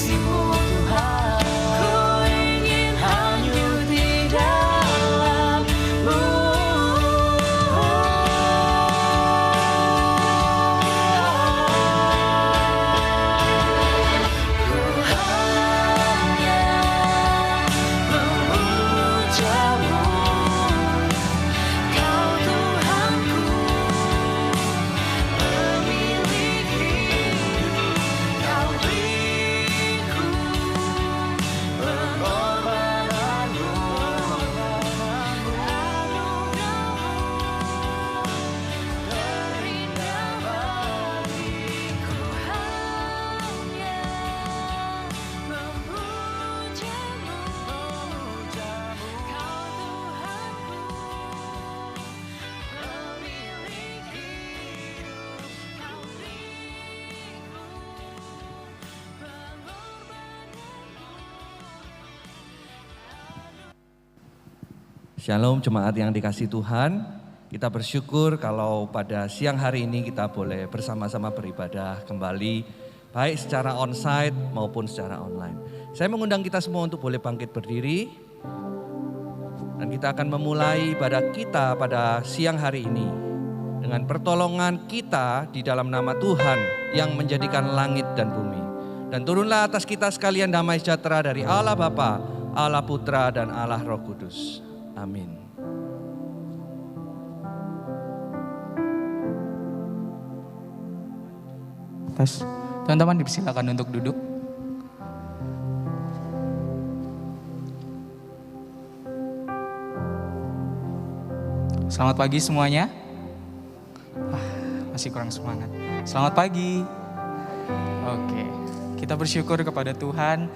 kasih-Mu Tuhan. Ku ingin hanyut di dalam-Mu. Ku hanya memuja-Mu, Kau Tuhanku, pemilik hidup. Kau beriku pengorbanan-Mu, anugerah-Mu terindah bagiku. Hanya memuja-Mu, Kau Tuhanku, pemilik hidup. Kau beriku pengorbanan-Mu. Shalom jemaat yang dikasih Tuhan, kita bersyukur kalau pada siang hari ini kita boleh bersama-sama beribadah kembali, baik secara onsite maupun secara online. Saya mengundang kita semua untuk boleh bangkit berdiri, dan kita akan memulai ibadah kita pada siang hari ini dengan pertolongan kita di dalam nama Tuhan yang menjadikan langit dan bumi. Dan turunlah atas kita sekalian damai sejahtera dari Allah Bapa, Allah Putra, dan Allah Roh Kudus. Amin. Tes. Teman-teman dipersilakan untuk duduk. Selamat pagi semuanya. Masih kurang semangat. Selamat pagi. Oke, kita bersyukur kepada Tuhan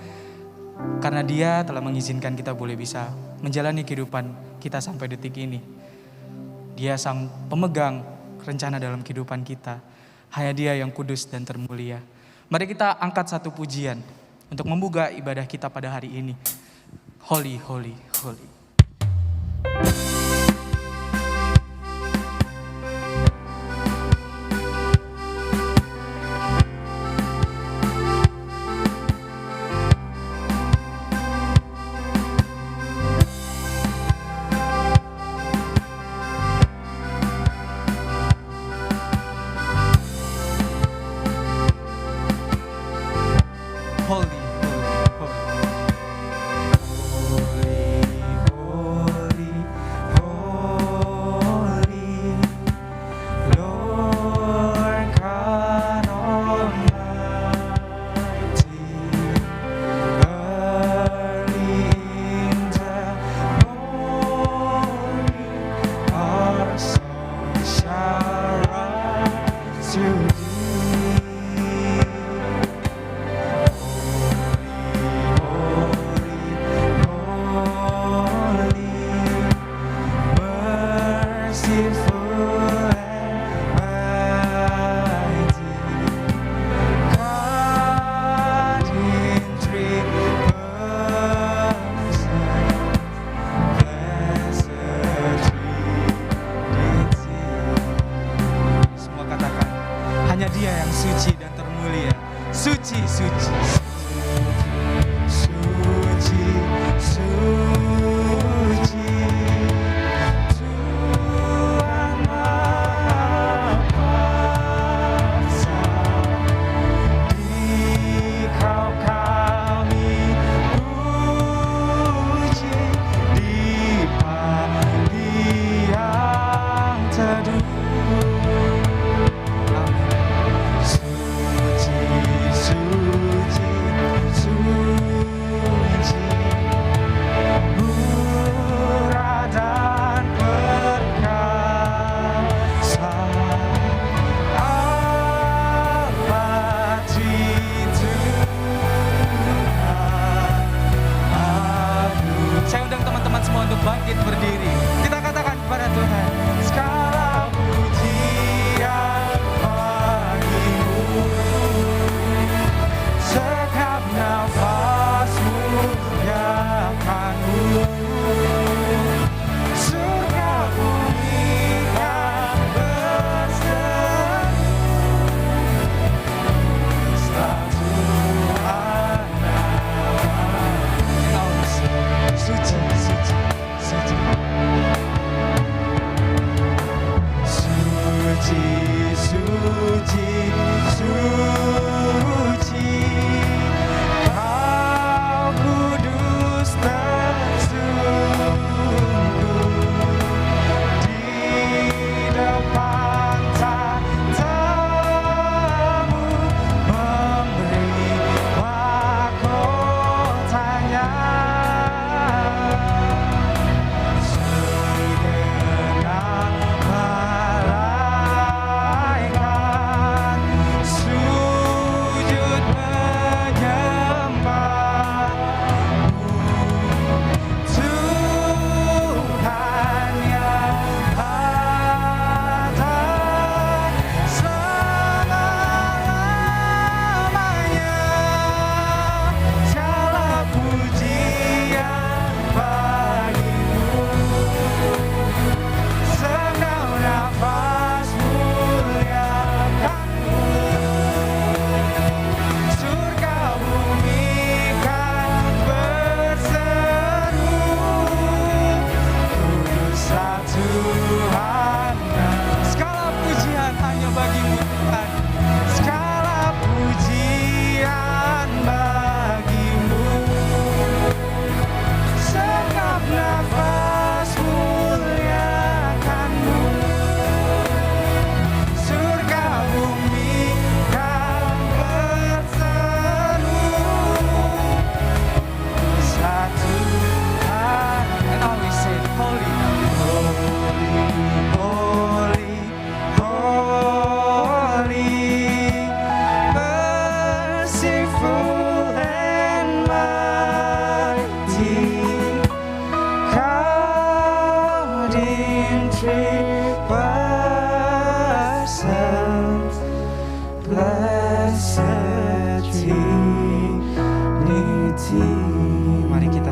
karena Dia telah mengizinkan kita boleh bisa menjalani kehidupan kita sampai detik ini. Dia sang pemegang rencana dalam kehidupan kita. Hanya Dia yang kudus dan termulia. Mari kita angkat satu pujian untuk membuka ibadah kita pada hari ini. Holy, holy, holy. Holy, holy, holy. Holy, holy,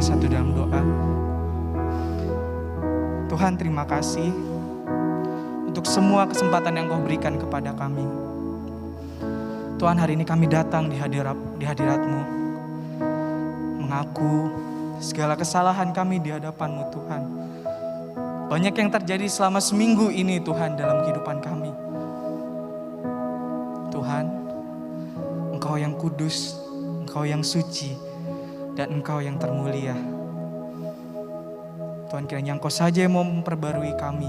bersatu dalam doa. Tuhan, terima kasih untuk semua kesempatan yang Kau berikan kepada kami. Tuhan, hari ini kami datang di hadirat-Mu, mengaku segala kesalahan kami di hadapan-Mu Tuhan. Banyak yang terjadi selama seminggu ini Tuhan dalam kehidupan kami. Tuhan, Engkau yang kudus, Engkau yang suci, dan Engkau yang termulia. Tuhan, kiranya Engkau saja yang mau memperbarui kami.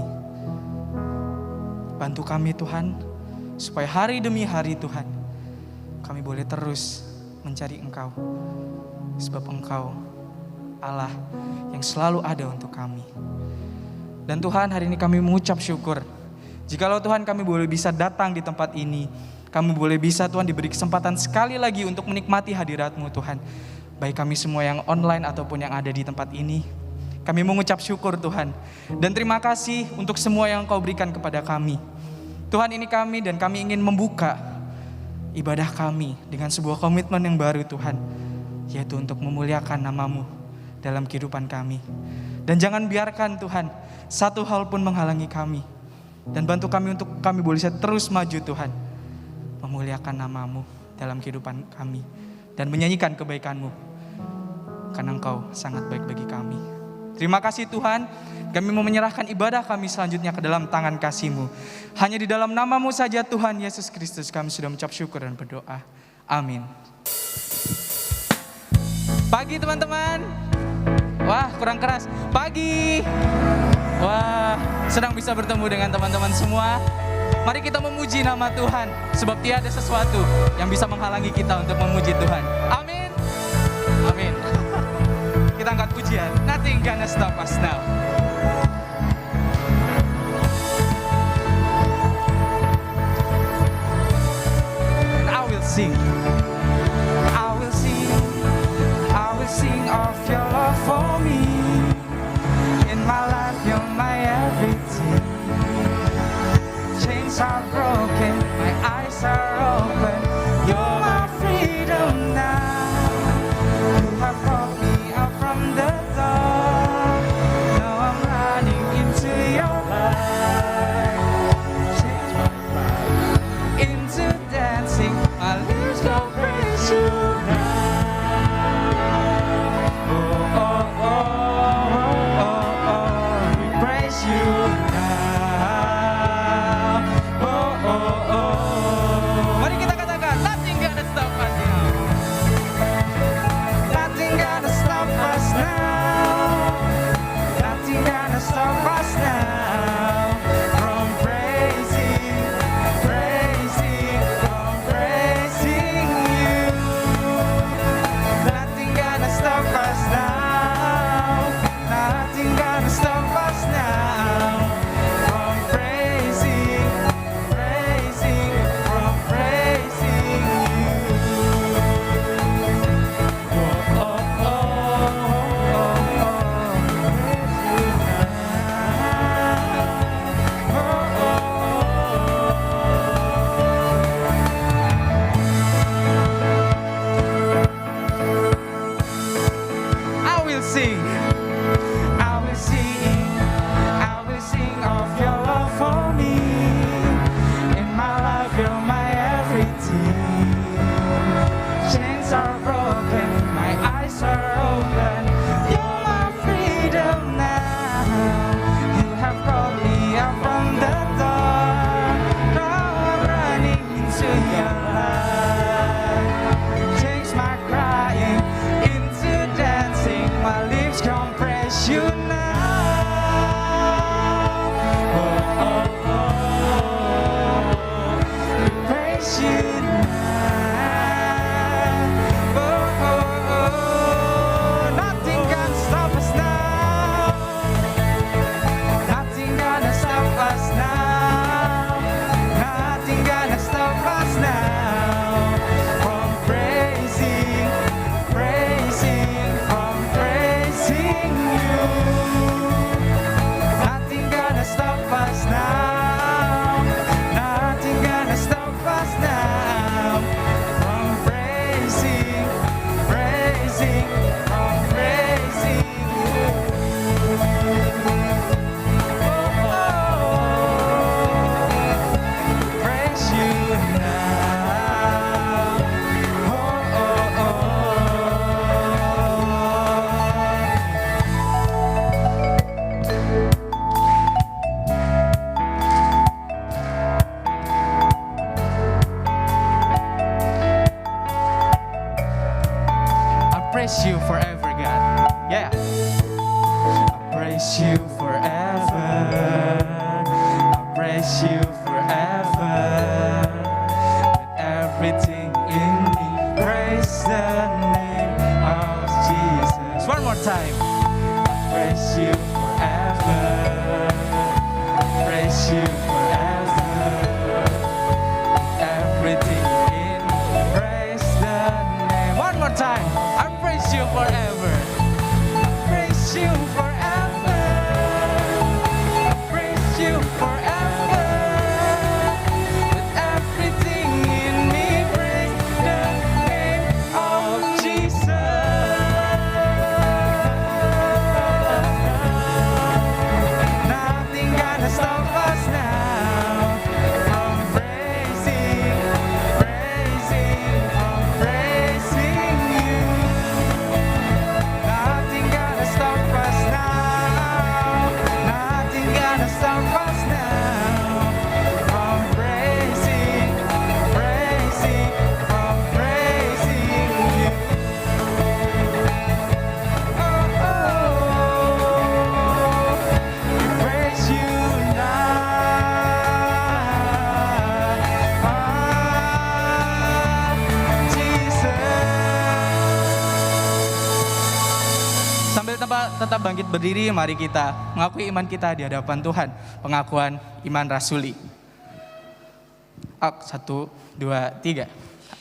Bantu kami Tuhan, supaya hari demi hari Tuhan, kami boleh terus mencari Engkau. Sebab Engkau Allah yang selalu ada untuk kami. Dan Tuhan, hari ini kami mengucap syukur. Jikalau Tuhan kami boleh bisa datang di tempat ini, kami boleh bisa Tuhan diberi kesempatan sekali lagi untuk menikmati hadirat-Mu Tuhan. Baik kami semua yang online ataupun yang ada di tempat ini, kami mengucap syukur Tuhan. Dan terima kasih untuk semua yang Kau berikan kepada kami. Tuhan, ini kami dan kami ingin membuka ibadah kami dengan sebuah komitmen yang baru Tuhan, yaitu untuk memuliakan nama-Mu dalam kehidupan kami. Dan jangan biarkan Tuhan satu hal pun menghalangi kami. Dan bantu kami untuk kami boleh terus maju Tuhan, memuliakan nama-Mu dalam kehidupan kami dan menyanyikan kebaikan-Mu, karena Engkau sangat baik bagi kami. Terima kasih Tuhan, kami mau menyerahkan ibadah kami selanjutnya ke dalam tangan kasih-Mu. Hanya di dalam nama-Mu saja Tuhan Yesus Kristus kami sudah mengucap syukur dan berdoa. Amin. Pagi teman-teman. Wah, kurang keras. Pagi. Wah, senang bisa bertemu dengan teman-teman semua. Mari kita memuji nama Tuhan, sebab tiada sesuatu yang bisa menghalangi kita untuk memuji Tuhan. Amin. Amin. Kita angkat pujian. Nothing gonna stop us now. And I will sing. I will sing. I will sing of your love for me. In my life, you're my everything. Chains are broken, my eyes are open. You're my freedom now. You have brought me out from the dark. Now I'm running into your light. Change my pride into dancing. My lips go praise you now. Change my crying into dancing. My lips go forever, God. Yeah. I praise you forever. I praise you forever. With everything in me, praise the name of Jesus. One more time. I praise you forever. I praise you forever. Everything in me, praise the name. One more time. I praise you forever. I praise you forever. I praise you forever. With everything in me, praise the name of Jesus. Nothing gonna stop us now from praising, from praising you. Nothing gonna stop us now. Nothing gonna stop us now from praising, from praising you. Oh, we praise you now, Jesus. Sambil tetap bangkit berdiri, mari kita mengakui iman kita di hadapan Tuhan. Pengakuan iman rasuli. 1, 2, 3.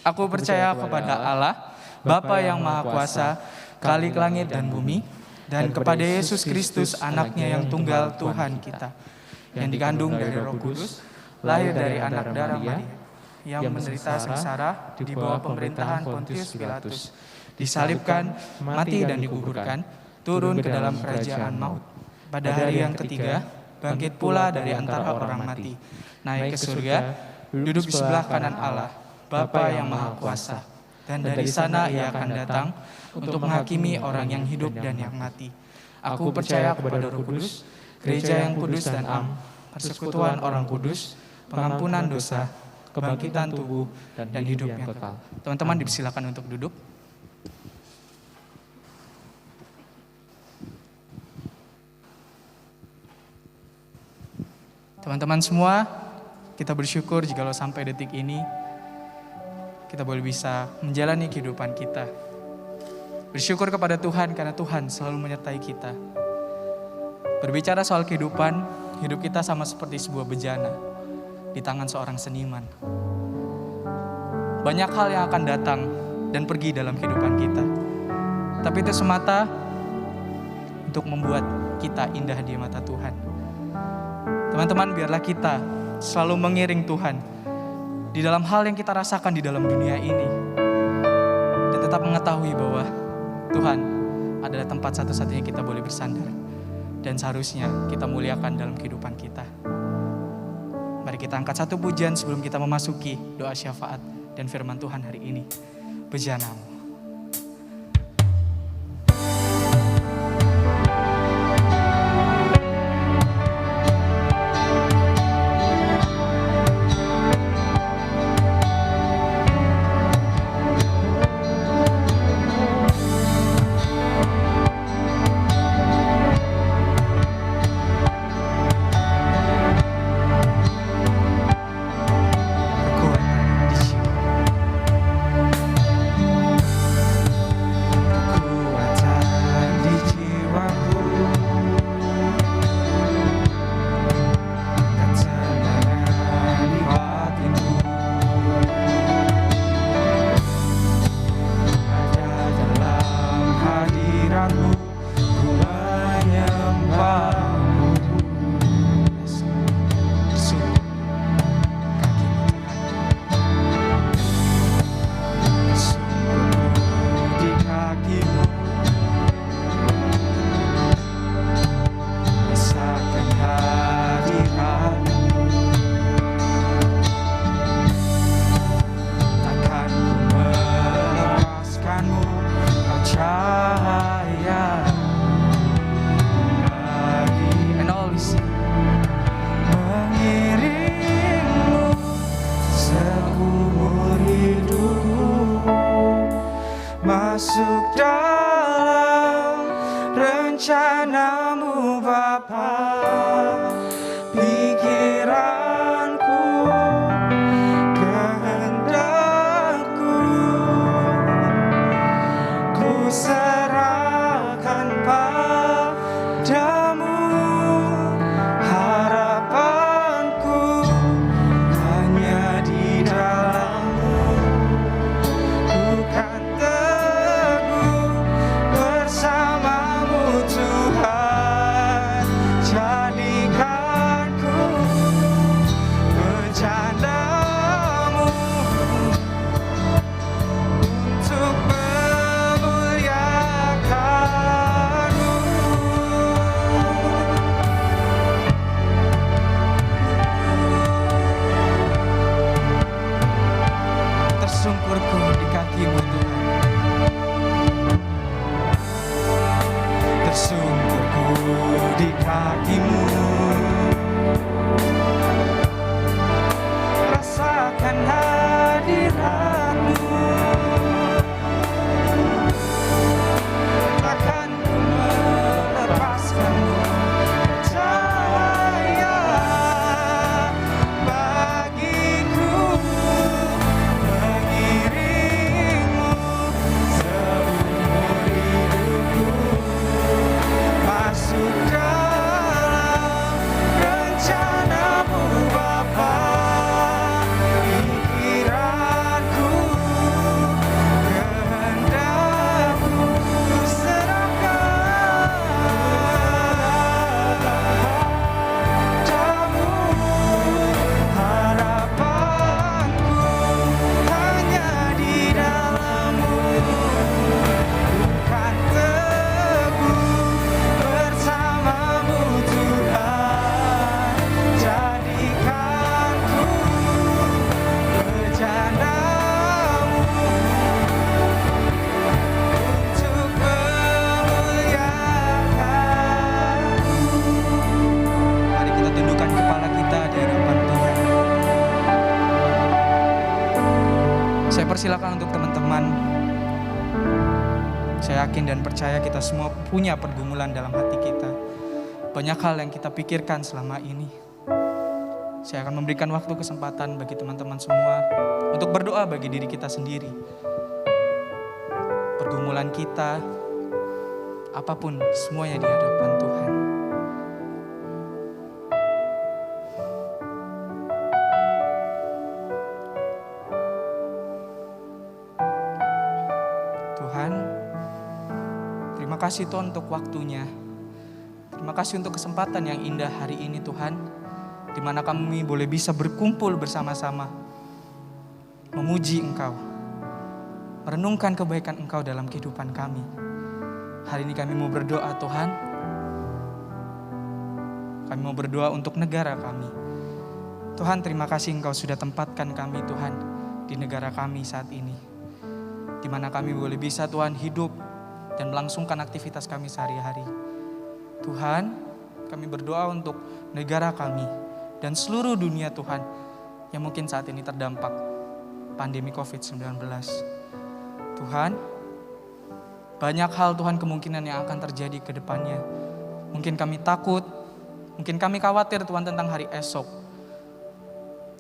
Aku percaya kepada Allah, Bapa yang Maha Kuasa, Khalik langit dan bumi, dan kepada Yesus Kristus, anaknya yang tunggal Tuhan kita, yang dikandung dari Roh Kudus, lahir dari anak darah Maria, yang menderita sengsara di bawah pemerintahan Pontius Pilatus, disalibkan, mati dan dikuburkan, turun ke dalam kerajaan maut. Pada hari yang ketiga, bangkit pula dari antara orang mati, naik ke surga, duduk di sebelah kanan Allah, Bapa yang Maha Kuasa. Dan dari sana ia akan datang untuk menghakimi orang yang hidup dan yang mati. Aku percaya kepada Roh Kudus, gereja yang kudus dan am, persekutuan orang kudus, pengampunan dosa, kebangkitan tubuh, dan hidup yang kekal. Teman-teman dipersilakan untuk duduk. Teman-teman semua, kita bersyukur jikalau sampai detik ini kita boleh bisa menjalani kehidupan kita. Bersyukur kepada Tuhan karena Tuhan selalu menyertai kita. Berbicara soal kehidupan, hidup kita sama seperti sebuah bejana di tangan seorang seniman. Banyak hal yang akan datang dan pergi dalam kehidupan kita. Tapi itu semata untuk membuat kita indah di mata Tuhan. Teman-teman, biarlah kita selalu mengiring Tuhan di dalam hal yang kita rasakan di dalam dunia ini. Dan tetap mengetahui bahwa Tuhan adalah tempat satu-satunya kita boleh bersandar. Dan seharusnya kita muliakan dalam kehidupan kita. Mari kita angkat satu pujian sebelum kita memasuki doa syafaat dan firman Tuhan hari ini. Bejanamu. Kekuatan di jiwa. rencanamu Bapa. Pikiranku, kehendakku, ku serahkan padamu. Harapanku hanya di dalam-Mu. Ku kan teguh bersama-Mu Tuhan. Jadikanku bercanda-Mu untuk memuliakan-Mu. Tersungkurku di kaki-Mu Tuhan. Tersungkurku di kaki-Mu. Rasakan hadirat-Mu. Takkan ku melepaskan-Mu. Percaya bagiku mengiring-Mu seumur hidupku. Masuk dalam rencana-Mu Bapa. Pikiranku, kehendakku serahkan padamu. Harapanku hanya di dalam-Mu. Bukan teguh bersama-Mu Tuhan. Jadikanku bercanda-Mu untuk memuliakan-Mu. Mari kita tundukkan kepala kita di hadapan Tuhan. Saya persilakan untuk teman-teman. Saya yakin dan percaya kita semua punya pergumulan dalam hati kita. Banyak hal yang kita pikirkan selama ini. Saya akan memberikan waktu kesempatan bagi teman-teman semua untuk berdoa bagi diri kita sendiri. Pergumulan kita, apapun semuanya di hadapan Tuhan. Tuhan, terima kasih Tuhan untuk waktunya. Terima kasih untuk kesempatan yang indah hari ini Tuhan, di mana kami boleh bisa berkumpul bersama-sama, memuji Engkau, merenungkan kebaikan Engkau dalam kehidupan kami. Hari ini kami mau berdoa Tuhan. Kami mau berdoa untuk negara kami. Tuhan, terima kasih Engkau sudah tempatkan kami Tuhan di negara kami saat ini, di mana kami boleh bisa Tuhan hidup dan melangsungkan aktivitas kami sehari-hari. Tuhan, kami berdoa untuk negara kami dan seluruh dunia Tuhan yang mungkin saat ini terdampak pandemi COVID-19. Tuhan, banyak hal Tuhan kemungkinan yang akan terjadi ke depannya. Mungkin kami takut, mungkin kami khawatir Tuhan tentang hari esok.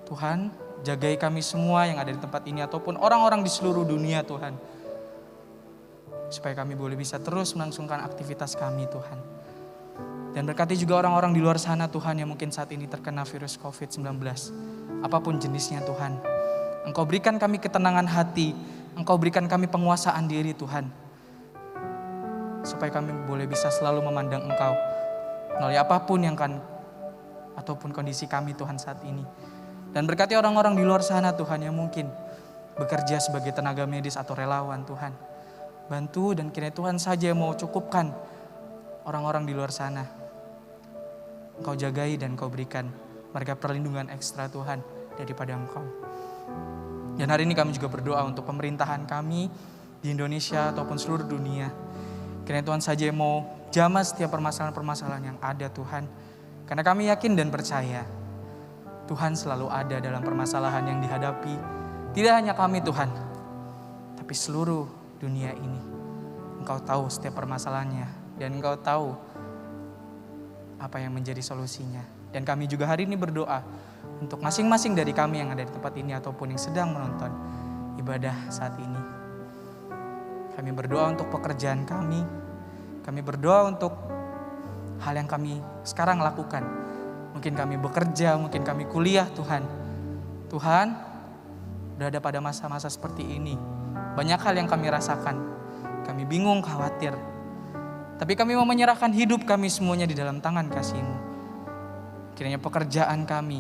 Tuhan, jagai kami semua yang ada di tempat ini ataupun orang-orang di seluruh dunia Tuhan, supaya kami boleh bisa terus melangsungkan aktivitas kami Tuhan. Dan berkati juga orang-orang di luar sana Tuhan yang mungkin saat ini terkena virus COVID-19. Apapun jenisnya Tuhan. Engkau berikan kami ketenangan hati. Engkau berikan kami penguasaan diri Tuhan. Supaya kami boleh bisa selalu memandang Engkau melalui apapun yang kan ataupun kondisi kami Tuhan saat ini. Dan berkati orang-orang di luar sana Tuhan yang mungkin bekerja sebagai tenaga medis atau relawan Tuhan. Bantu dan kiranya Tuhan saja yang mau cukupkan orang-orang di luar sana. Engkau jagai dan Engkau berikan mereka perlindungan ekstra Tuhan daripada Engkau. Dan hari ini kami juga berdoa untuk pemerintahan kami di Indonesia ataupun seluruh dunia. Kiranya Tuhan saja yang mau jamah setiap permasalahan-permasalahan yang ada Tuhan. Karena kami yakin dan percaya Tuhan selalu ada dalam permasalahan yang dihadapi. Tidak hanya kami Tuhan, tapi seluruh dunia ini. Engkau tahu setiap permasalahannya dan Engkau tahu apa yang menjadi solusinya. Dan kami juga hari ini berdoa untuk masing-masing dari kami yang ada di tempat ini ataupun yang sedang menonton ibadah saat ini. Kami berdoa untuk pekerjaan kami. Kami berdoa untuk hal yang kami sekarang lakukan. Mungkin kami bekerja, mungkin kami kuliah, Tuhan. Tuhan, berada pada masa-masa seperti ini. Banyak hal yang kami rasakan. Kami bingung, khawatir. Tapi kami mau menyerahkan hidup kami semuanya di dalam tangan kasih-Mu. Kiranya pekerjaan kami,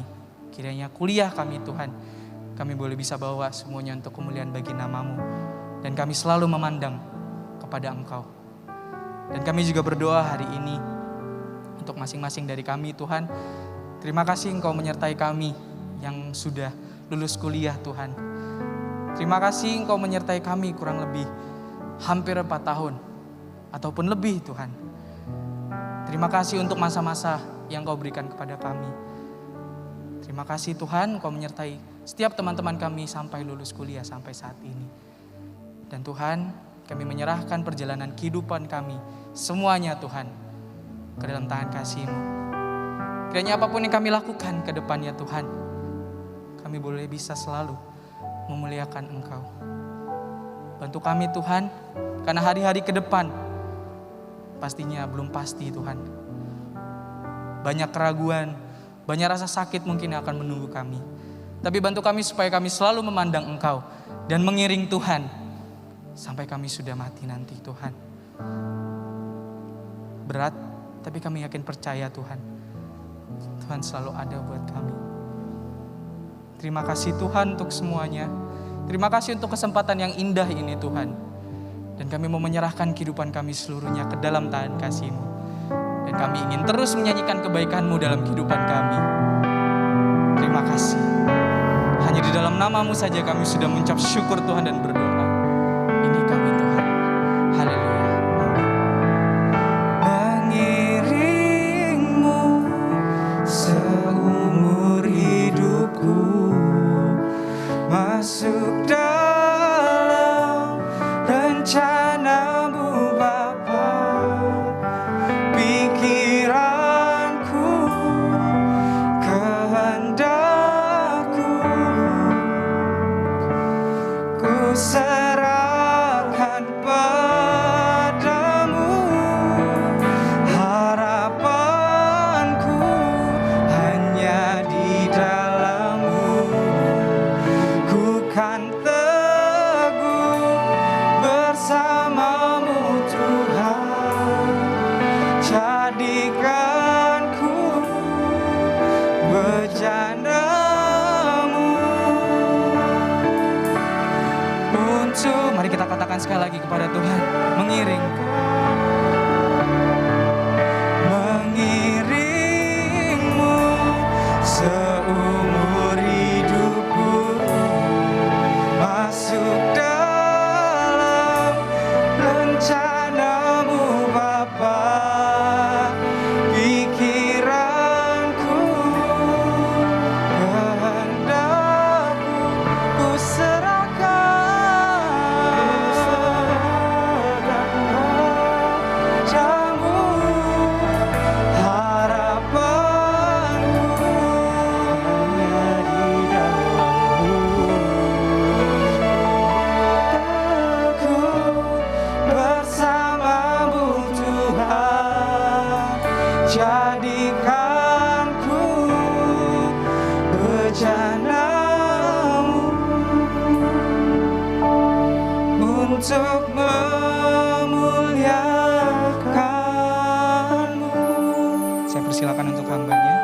kiranya kuliah kami Tuhan, kami boleh bisa bawa semuanya untuk kemuliaan bagi nama-Mu. Dan kami selalu memandang kepada Engkau. Dan kami juga berdoa hari ini untuk masing-masing dari kami Tuhan. Terima kasih Engkau menyertai kami yang sudah lulus kuliah Tuhan. Terima kasih Engkau menyertai kami kurang lebih hampir 4 tahun ataupun lebih Tuhan. Terima kasih untuk masa-masa yang Kau berikan kepada kami. Terima kasih Tuhan Kau menyertai setiap teman-teman kami sampai lulus kuliah sampai saat ini. Dan Tuhan, kami menyerahkan perjalanan kehidupan kami semuanya Tuhan ke dalam tangan kasih-Mu. Kiranya apapun yang kami lakukan ke depannya Tuhan, kami boleh bisa selalu memuliakan Engkau. Bantu kami Tuhan, karena hari-hari ke depan pastinya belum pasti Tuhan. Banyak keraguan, banyak rasa sakit mungkin yang akan menunggu kami. Tapi bantu kami supaya kami selalu memandang Engkau dan mengiring Tuhan sampai kami sudah mati nanti Tuhan. Berat, tapi kami yakin percaya Tuhan. Tuhan selalu ada buat kami. Terima kasih Tuhan untuk semuanya. Terima kasih untuk kesempatan yang indah ini Tuhan. Dan kami mau menyerahkan kehidupan kami seluruhnya ke dalam tangan kasih-Mu. Dan kami ingin terus menyanyikan kebaikan-Mu dalam kehidupan kami. Terima kasih. Hanya di dalam nama-Mu saja kami sudah mengucap syukur Tuhan dan berdoa. Ini kami Tuhan. Haleluya. Mengiring-Mu seumur hidupku, masuk dalam rencana-Mu Bapa. Pikiranku, kehendakku, ku serahkan padamu. Harapanku hanya di dalam-Mu. Ku kan teguh bersama-Mu Tuhan. Jadikanku bejana-Mu untuk, mari kita katakan sekali lagi kepada Tuhan, mengiring. Mengiring-Mu seumur hidupku, masuk dalam rencana-Mu Bapa. Pikiranku, kehendakku, ku serahkan padamu. Harapanku hanya di dalam-Mu. Teguh bersama-Mu Tuhan. Jadikanku bejana-Mu untuk memuliakan-Mu. Saya persilakan untuk hambanya.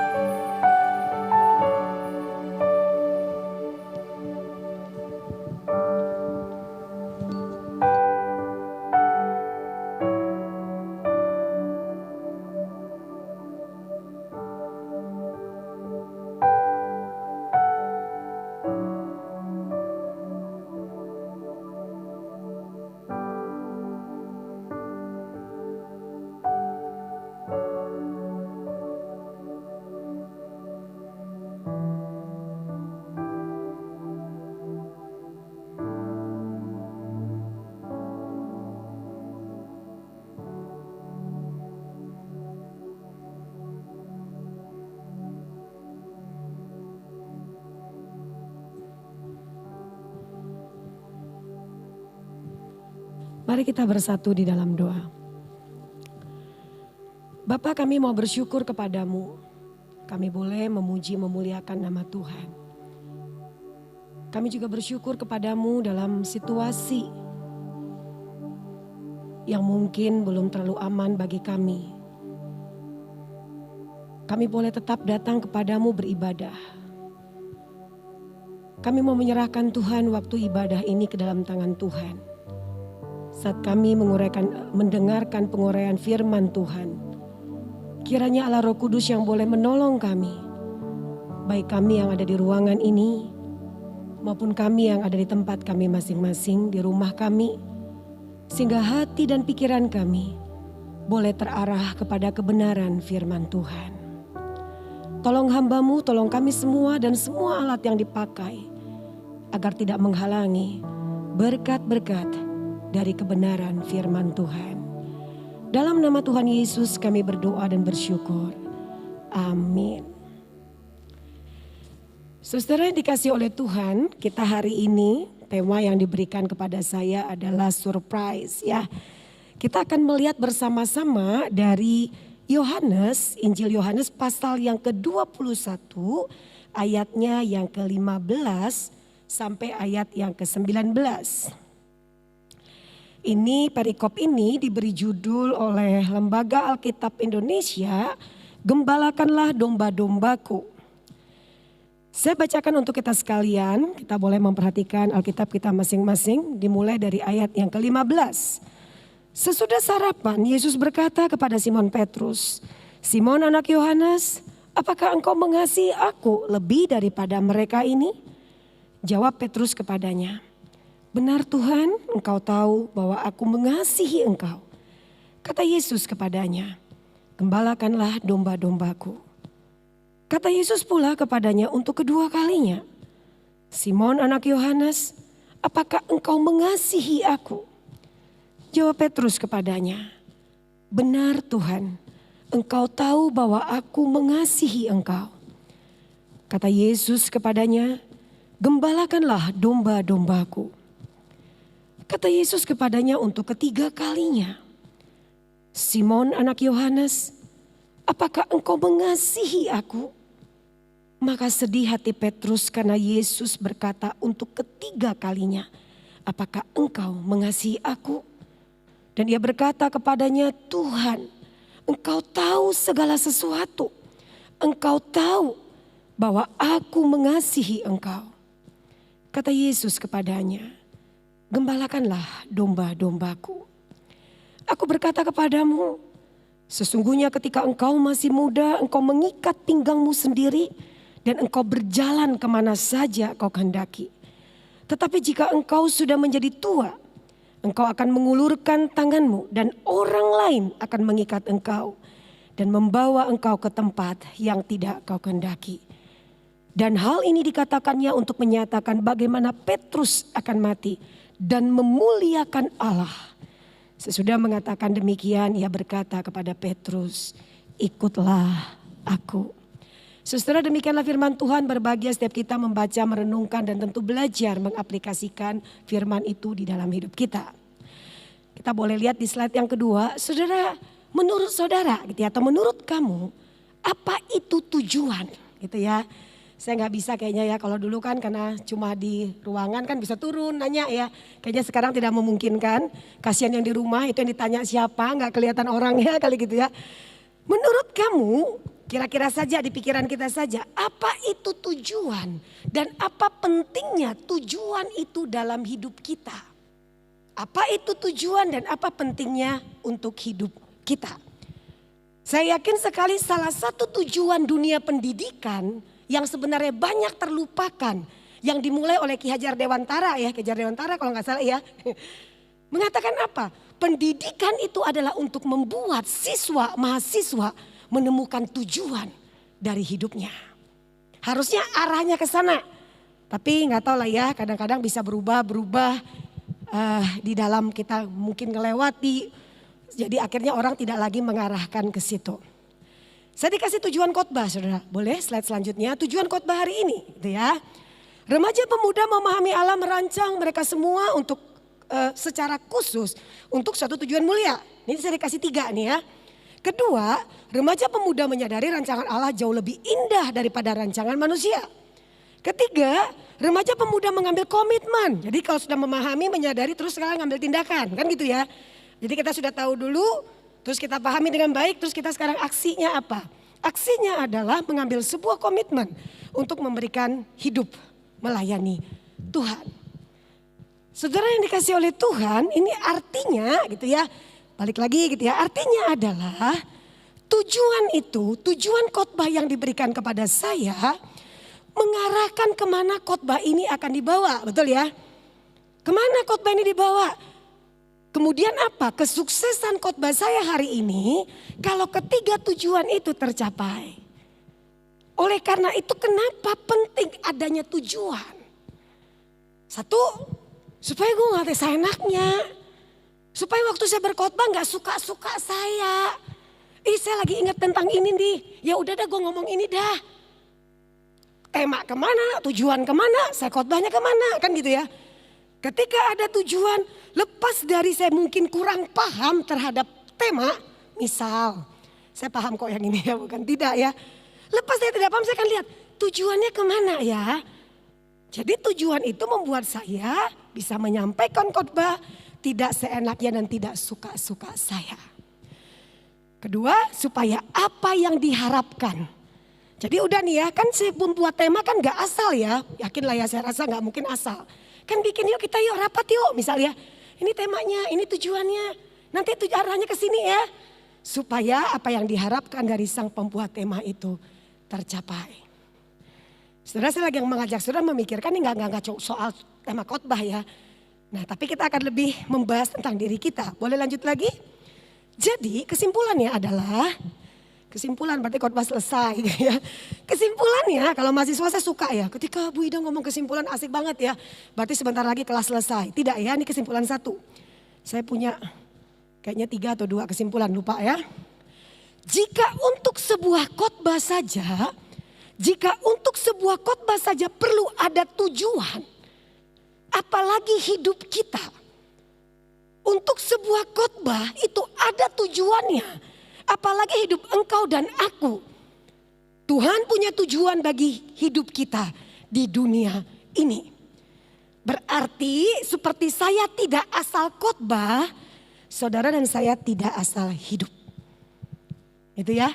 Mari kita bersatu di dalam doa. Bapa, kami mau bersyukur kepadamu. Kami boleh memuji memuliakan nama Tuhan. Kami juga bersyukur kepadamu dalam situasi yang mungkin belum terlalu aman bagi kami. Kami boleh tetap datang kepadamu beribadah. Kami mau menyerahkan Tuhan waktu ibadah ini ke dalam tangan Tuhan. Saat kami mendengarkan penguraian firman Tuhan, kiranya Allah Roh Kudus yang boleh menolong kami, baik kami yang ada di ruangan ini, maupun kami yang ada di tempat kami masing-masing, di rumah kami, sehingga hati dan pikiran kami boleh terarah kepada kebenaran firman Tuhan. Tolong hamba-Mu, tolong kami semua dan semua alat yang dipakai, agar tidak menghalangi berkat-berkat dari kebenaran firman Tuhan. Dalam nama Tuhan Yesus kami berdoa dan bersyukur. Amin. Saudara yang dikasih oleh Tuhan, kita hari ini tema yang diberikan kepada saya adalah surprise ya. Kita akan melihat bersama-sama dari Yohanes, Injil Yohanes pasal yang ke-21 ayatnya yang ke-15 sampai ayat yang ke-19. Ini perikop ini diberi judul oleh Lembaga Alkitab Indonesia, Gembalakanlah Domba-dombaku. Saya bacakan untuk kita sekalian, kita boleh memperhatikan Alkitab kita masing-masing, dimulai dari ayat yang ke-15. Sesudah sarapan, Yesus berkata kepada Simon Petrus, "Simon anak Yohanes, apakah engkau mengasihi aku lebih daripada mereka ini?" Jawab Petrus kepadanya, "Benar Tuhan, engkau tahu bahwa aku mengasihi engkau." Kata Yesus kepadanya, "Gembalakanlah domba-dombaku." Kata Yesus pula kepadanya untuk kedua kalinya, "Simon anak Yohanes, apakah engkau mengasihi aku?" Jawab Petrus kepadanya, "Benar Tuhan, engkau tahu bahwa aku mengasihi engkau." Kata Yesus kepadanya, "Gembalakanlah domba-dombaku." Kata Yesus kepadanya untuk ketiga kalinya, "Simon anak Yohanes, apakah engkau mengasihi aku?" Maka sedih hati Petrus karena Yesus berkata untuk ketiga kalinya, "Apakah engkau mengasihi aku?" Dan ia berkata kepadanya, "Tuhan, engkau tahu segala sesuatu. Engkau tahu bahwa aku mengasihi engkau." Kata Yesus kepadanya, "Gembalakanlah domba-dombaku. Aku berkata kepadamu, sesungguhnya ketika engkau masih muda, engkau mengikat pinggangmu sendiri dan engkau berjalan kemana saja kau kehendaki. Tetapi jika engkau sudah menjadi tua, engkau akan mengulurkan tanganmu dan orang lain akan mengikat engkau dan membawa engkau ke tempat yang tidak kau kehendaki." Dan hal ini dikatakannya untuk menyatakan bagaimana Petrus akan mati dan memuliakan Allah. Sesudah mengatakan demikian, ia berkata kepada Petrus, "Ikutlah aku." Saudara, demikianlah firman Tuhan. Berbahagia setiap kita membaca, merenungkan, dan tentu belajar mengaplikasikan firman itu di dalam hidup kita. Kita boleh lihat di slide yang kedua. Saudara, menurut saudara gitu ya, atau menurut kamu, apa itu tujuan gitu ya. Saya nggak bisa kayaknya ya, kalau dulu kan karena cuma di ruangan kan bisa turun nanya ya. Kayaknya sekarang tidak memungkinkan. Kasihan yang di rumah itu yang ditanya siapa, nggak kelihatan orangnya kali gitu ya. Menurut kamu, kira-kira saja di pikiran kita saja, apa itu tujuan dan apa pentingnya tujuan itu dalam hidup kita? Apa itu tujuan dan apa pentingnya untuk hidup kita? Saya yakin sekali salah satu tujuan dunia pendidikan yang sebenarnya banyak terlupakan, yang dimulai oleh Ki Hajar Dewantara ya, Ki Hajar Dewantara kalau nggak salah ya, mengatakan apa? Pendidikan itu adalah untuk membuat siswa, mahasiswa menemukan tujuan dari hidupnya. Harusnya arahnya ke sana, tapi nggak tahu lah ya, kadang-kadang bisa berubah di dalam kita mungkin ngelewati, jadi akhirnya orang tidak lagi mengarahkan ke situ. Saya dikasih tujuan khotbah, saudara. Boleh slide selanjutnya. Tujuan khotbah hari ini, gitu ya. Remaja pemuda memahami Allah merancang mereka semua untuk secara khusus untuk suatu tujuan mulia. Ini saya dikasih 3 nih ya. Kedua, remaja pemuda menyadari rancangan Allah jauh lebih indah daripada rancangan manusia. Ketiga, remaja pemuda mengambil komitmen. Jadi kalau sudah memahami, menyadari, terus sekarang ngambil tindakan. Kan gitu ya. Jadi kita sudah tahu dulu, terus kita pahami dengan baik, terus kita sekarang aksinya apa? Aksinya adalah mengambil sebuah komitmen untuk memberikan hidup melayani Tuhan. Saudara yang dikasih oleh Tuhan, ini artinya gitu ya. Balik lagi gitu ya, artinya adalah tujuan khotbah yang diberikan kepada saya mengarahkan kemana khotbah ini akan dibawa, betul ya? Kemana khotbah ini dibawa? Kemudian apa? Kesuksesan khotbah saya hari ini kalau ketiga tujuan itu tercapai. Oleh karena itu kenapa penting adanya tujuan? Satu, supaya gue gak seenaknya. Supaya waktu saya berkhotbah gak suka-suka saya. Saya lagi ingat tentang ini nih. Ya udah dah gue ngomong ini dah. Tema kemana, tujuan kemana, saya khotbahnya kemana, kan gitu ya. Ketika ada tujuan, lepas dari saya mungkin kurang paham terhadap tema. Misal, saya paham kok yang ini ya, bukan tidak ya. Lepas saya tidak paham, saya akan lihat tujuannya kemana ya. Jadi tujuan itu membuat saya bisa menyampaikan khotbah tidak seenaknya dan tidak suka-suka saya. Kedua, supaya apa yang diharapkan. Jadi udah nih ya, kan saya membuat tema kan gak asal ya. Yakin lah ya, saya rasa gak mungkin asal. Kan bikin yuk kita yuk rapat yuk misalnya. Ini temanya, ini tujuannya. Nanti arahnya ke sini ya. Supaya apa yang diharapkan dari sang pembuat tema itu tercapai. Saudara, saya lagi mengajak saudara memikirkan ini gak soal tema khotbah ya. Nah, tapi kita akan lebih membahas tentang diri kita. Boleh lanjut lagi? Jadi kesimpulannya adalah, kesimpulan berarti khotbah selesai ya. Kesimpulannya kalau mahasiswa saya suka ya, ketika Bu Ida ngomong kesimpulan asik banget ya. Berarti sebentar lagi kelas selesai. Tidak ya, ini kesimpulan 1. Saya punya kayaknya 3 atau 2 kesimpulan, lupa ya. Jika untuk sebuah khotbah saja, perlu ada tujuan, apalagi hidup kita. Untuk sebuah khotbah itu ada tujuannya, apalagi hidup engkau dan aku. Tuhan punya tujuan bagi hidup kita di dunia ini. Berarti seperti saya tidak asal khotbah, saudara dan saya tidak asal hidup. Itu ya.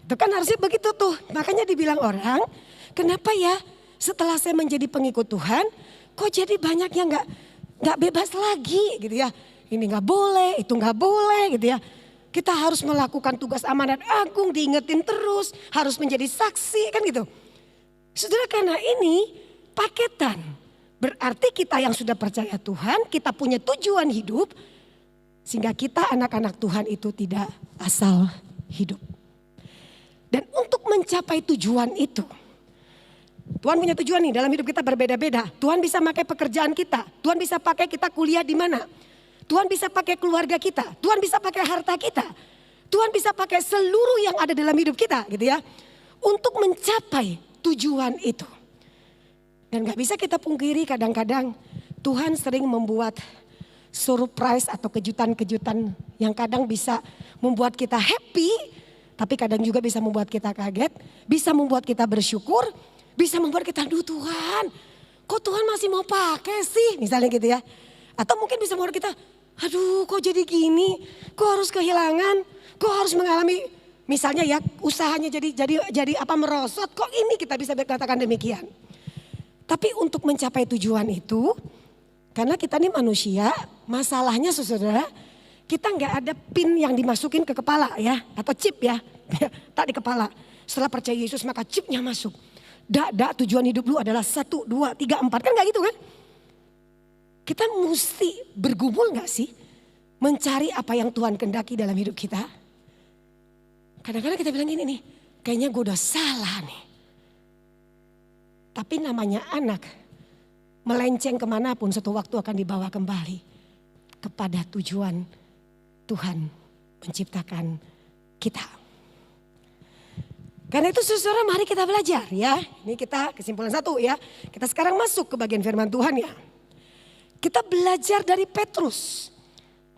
Itu kan harusnya begitu tuh. Makanya dibilang orang, kenapa ya setelah saya menjadi pengikut Tuhan, kok jadi banyak yang gak bebas lagi gitu ya. Ini gak boleh, itu gak boleh gitu ya. Kita harus melakukan tugas amanat agung, diingetin terus, harus menjadi saksi kan gitu. Saudara, karena ini paketan. Berarti kita yang sudah percaya Tuhan, kita punya tujuan hidup. Sehingga kita anak-anak Tuhan itu tidak asal hidup. Dan untuk mencapai tujuan itu, Tuhan punya tujuan nih dalam hidup kita berbeda-beda. Tuhan bisa pakai pekerjaan kita, Tuhan bisa pakai kita kuliah di mana. Tuhan bisa pakai keluarga kita, Tuhan bisa pakai harta kita. Tuhan bisa pakai seluruh yang ada dalam hidup kita gitu ya. Untuk mencapai tujuan itu. Dan gak bisa kita pungkiri kadang-kadang Tuhan sering membuat surprise atau kejutan-kejutan yang kadang bisa membuat kita happy. Tapi kadang juga bisa membuat kita kaget, bisa membuat kita bersyukur, bisa membuat kita, aduh Tuhan, kok Tuhan masih mau pakai sih, misalnya gitu ya. Atau mungkin bisa membuat kita, aduh kok jadi gini, kok harus kehilangan, kok harus mengalami, misalnya ya usahanya jadi apa merosot, kok ini kita bisa berkatakan demikian. Tapi untuk mencapai tujuan itu, karena kita ini manusia, masalahnya saudara, kita nggak ada pin yang dimasukin ke kepala ya, atau chip ya, tak di kepala. Setelah percaya Yesus maka chipnya masuk. Tujuan hidup lu adalah 1, 2, 3, 4, kan nggak gitu kan? Kita mesti bergumul gak sih mencari apa yang Tuhan kehendaki dalam hidup kita? Kadang-kadang kita bilang gini nih, kayaknya gue udah salah nih. Tapi namanya anak, melenceng kemanapun suatu waktu akan dibawa kembali kepada tujuan Tuhan menciptakan kita. Karena itu saudara, mari kita belajar ya. Ini kita kesimpulan 1 ya. Kita sekarang masuk ke bagian firman Tuhan ya. Kita belajar dari Petrus.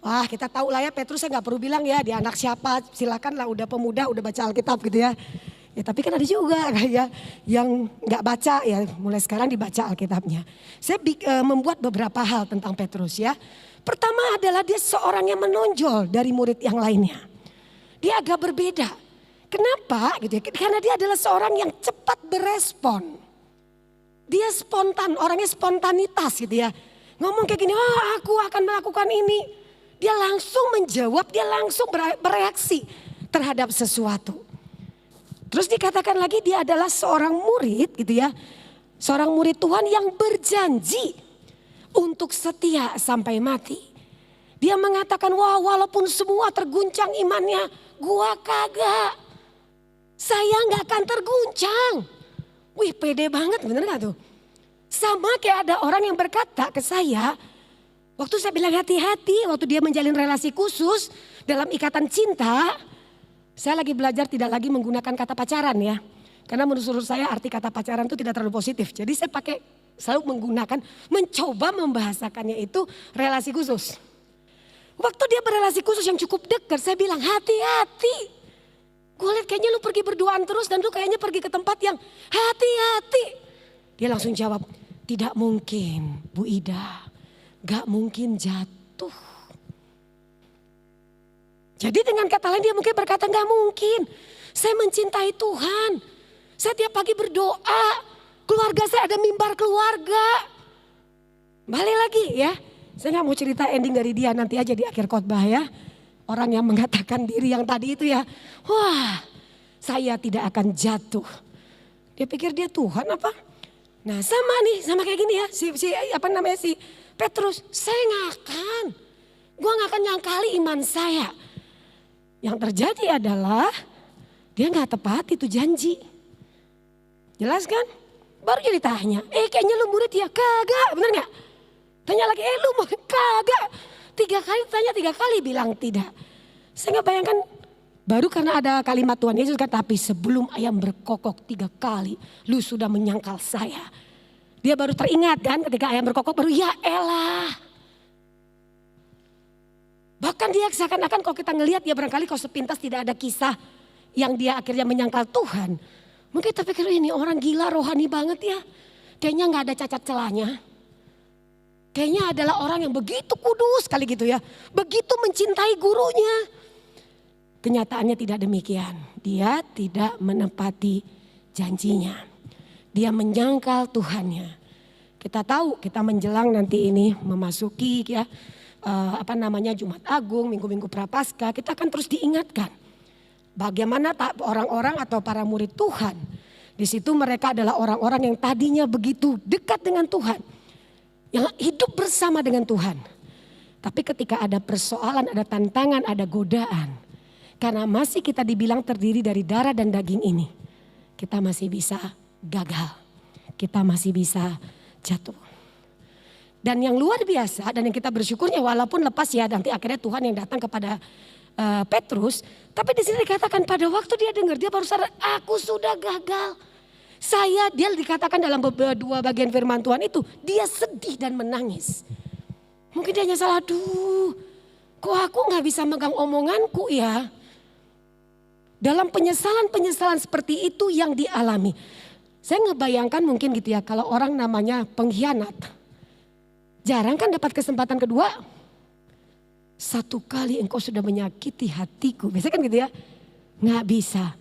Wah, kita tahu lah ya, Petrus saya nggak perlu bilang ya dia anak siapa, silakan lah udah pemuda udah baca Alkitab gitu ya. Ya tapi kan ada juga kan ya yang nggak baca ya, mulai sekarang dibaca Alkitabnya. Saya membuat beberapa hal tentang Petrus ya. Pertama adalah dia seorang yang menonjol dari murid yang lainnya. Dia agak berbeda. Kenapa gitu ya? Karena dia adalah seorang yang cepat berespon. Dia spontan, orangnya spontanitas gitu ya. Ngomong kayak gini, oh aku akan melakukan ini. Dia langsung menjawab, dia langsung bereaksi terhadap sesuatu. Terus dikatakan lagi dia adalah seorang murid gitu ya. Seorang murid Tuhan yang berjanji untuk setia sampai mati. Dia mengatakan, wah walaupun semua terguncang imannya, gua kagak. Saya gak akan terguncang. Wih pede banget, bener gak tuh? Sama kayak ada orang yang berkata ke saya, waktu saya bilang hati-hati, waktu dia menjalin relasi khusus dalam ikatan cinta, saya lagi belajar tidak lagi menggunakan kata pacaran ya. Karena menurut saya arti kata pacaran itu tidak terlalu positif. Jadi saya selalu menggunakan, mencoba membahasakannya itu relasi khusus. Waktu dia berelasi khusus yang cukup dekat, saya bilang hati-hati. Gue lihat kayaknya lu pergi berduaan terus dan lu kayaknya pergi ke tempat yang hati-hati. Dia langsung jawab, tidak mungkin Bu Ida. Gak mungkin jatuh. Jadi dengan kata lain dia mungkin berkata gak mungkin. Saya mencintai Tuhan. Saya tiap pagi berdoa. Keluarga saya ada mimbar keluarga. Balik lagi ya. Saya gak mau cerita ending dari dia nanti aja di akhir khotbah ya. Orang yang mengatakan diri yang tadi itu ya. Wah saya tidak akan jatuh. Dia pikir dia Tuhan apa? Nah sama nih sama kayak gini ya. Si Petrus, saya gak akan. Gue gak akan nyangkali iman saya. Yang terjadi adalah dia gak tepat itu janji. Jelas kan? Baru jadi tanya, kayaknya lu murid ya? Kagak, bener gak? Tanya lagi, lu murid? Kagak. 3 kali tanya 3 kali bilang tidak. Saya gak bayangkan, baru karena ada kalimat Tuhan Yesus kan, tapi sebelum ayam berkokok 3 kali, lu sudah menyangkal saya. Dia baru teringat kan ketika ayam berkokok baru ya elah. Bahkan dia seakan-akan kalau kita ngelihat ya barangkali kalau sepintas tidak ada kisah yang dia akhirnya menyangkal Tuhan. Mungkin kita pikir ini orang gila rohani banget ya. Kayaknya gak ada cacat celahnya. Kayaknya adalah orang yang begitu kudus kali gitu ya. Begitu mencintai gurunya. Kenyataannya tidak demikian. Dia tidak menepati janjinya. Dia menyangkal Tuhannya. Kita tahu kita menjelang nanti ini memasuki ya Jumat Agung, minggu-minggu Prapaskah, kita akan terus diingatkan bagaimana orang-orang atau para murid Tuhan. Di situ mereka adalah orang-orang yang tadinya begitu dekat dengan Tuhan, yang hidup bersama dengan Tuhan. Tapi ketika ada persoalan, ada tantangan, ada godaan, karena masih kita dibilang terdiri dari darah dan daging ini, kita masih bisa gagal, kita masih bisa jatuh. Dan yang luar biasa dan yang kita bersyukurnya walaupun lepas ya nanti akhirnya Tuhan yang datang kepada Petrus. Tapi di sini dikatakan pada waktu dia dengar dia baru sadar aku sudah gagal. Dia dikatakan dalam 2 bagian firman Tuhan itu dia sedih dan menangis. Mungkin dia nyesal, aduh kok aku gak bisa megang omonganku ya. Dalam penyesalan-penyesalan seperti itu yang dialami. Saya ngebayangkan mungkin gitu ya kalau orang namanya pengkhianat. Jarang kan dapat kesempatan kedua. 1 kali engkau sudah menyakiti hatiku. Biasanya kan gitu ya. Nggak bisa.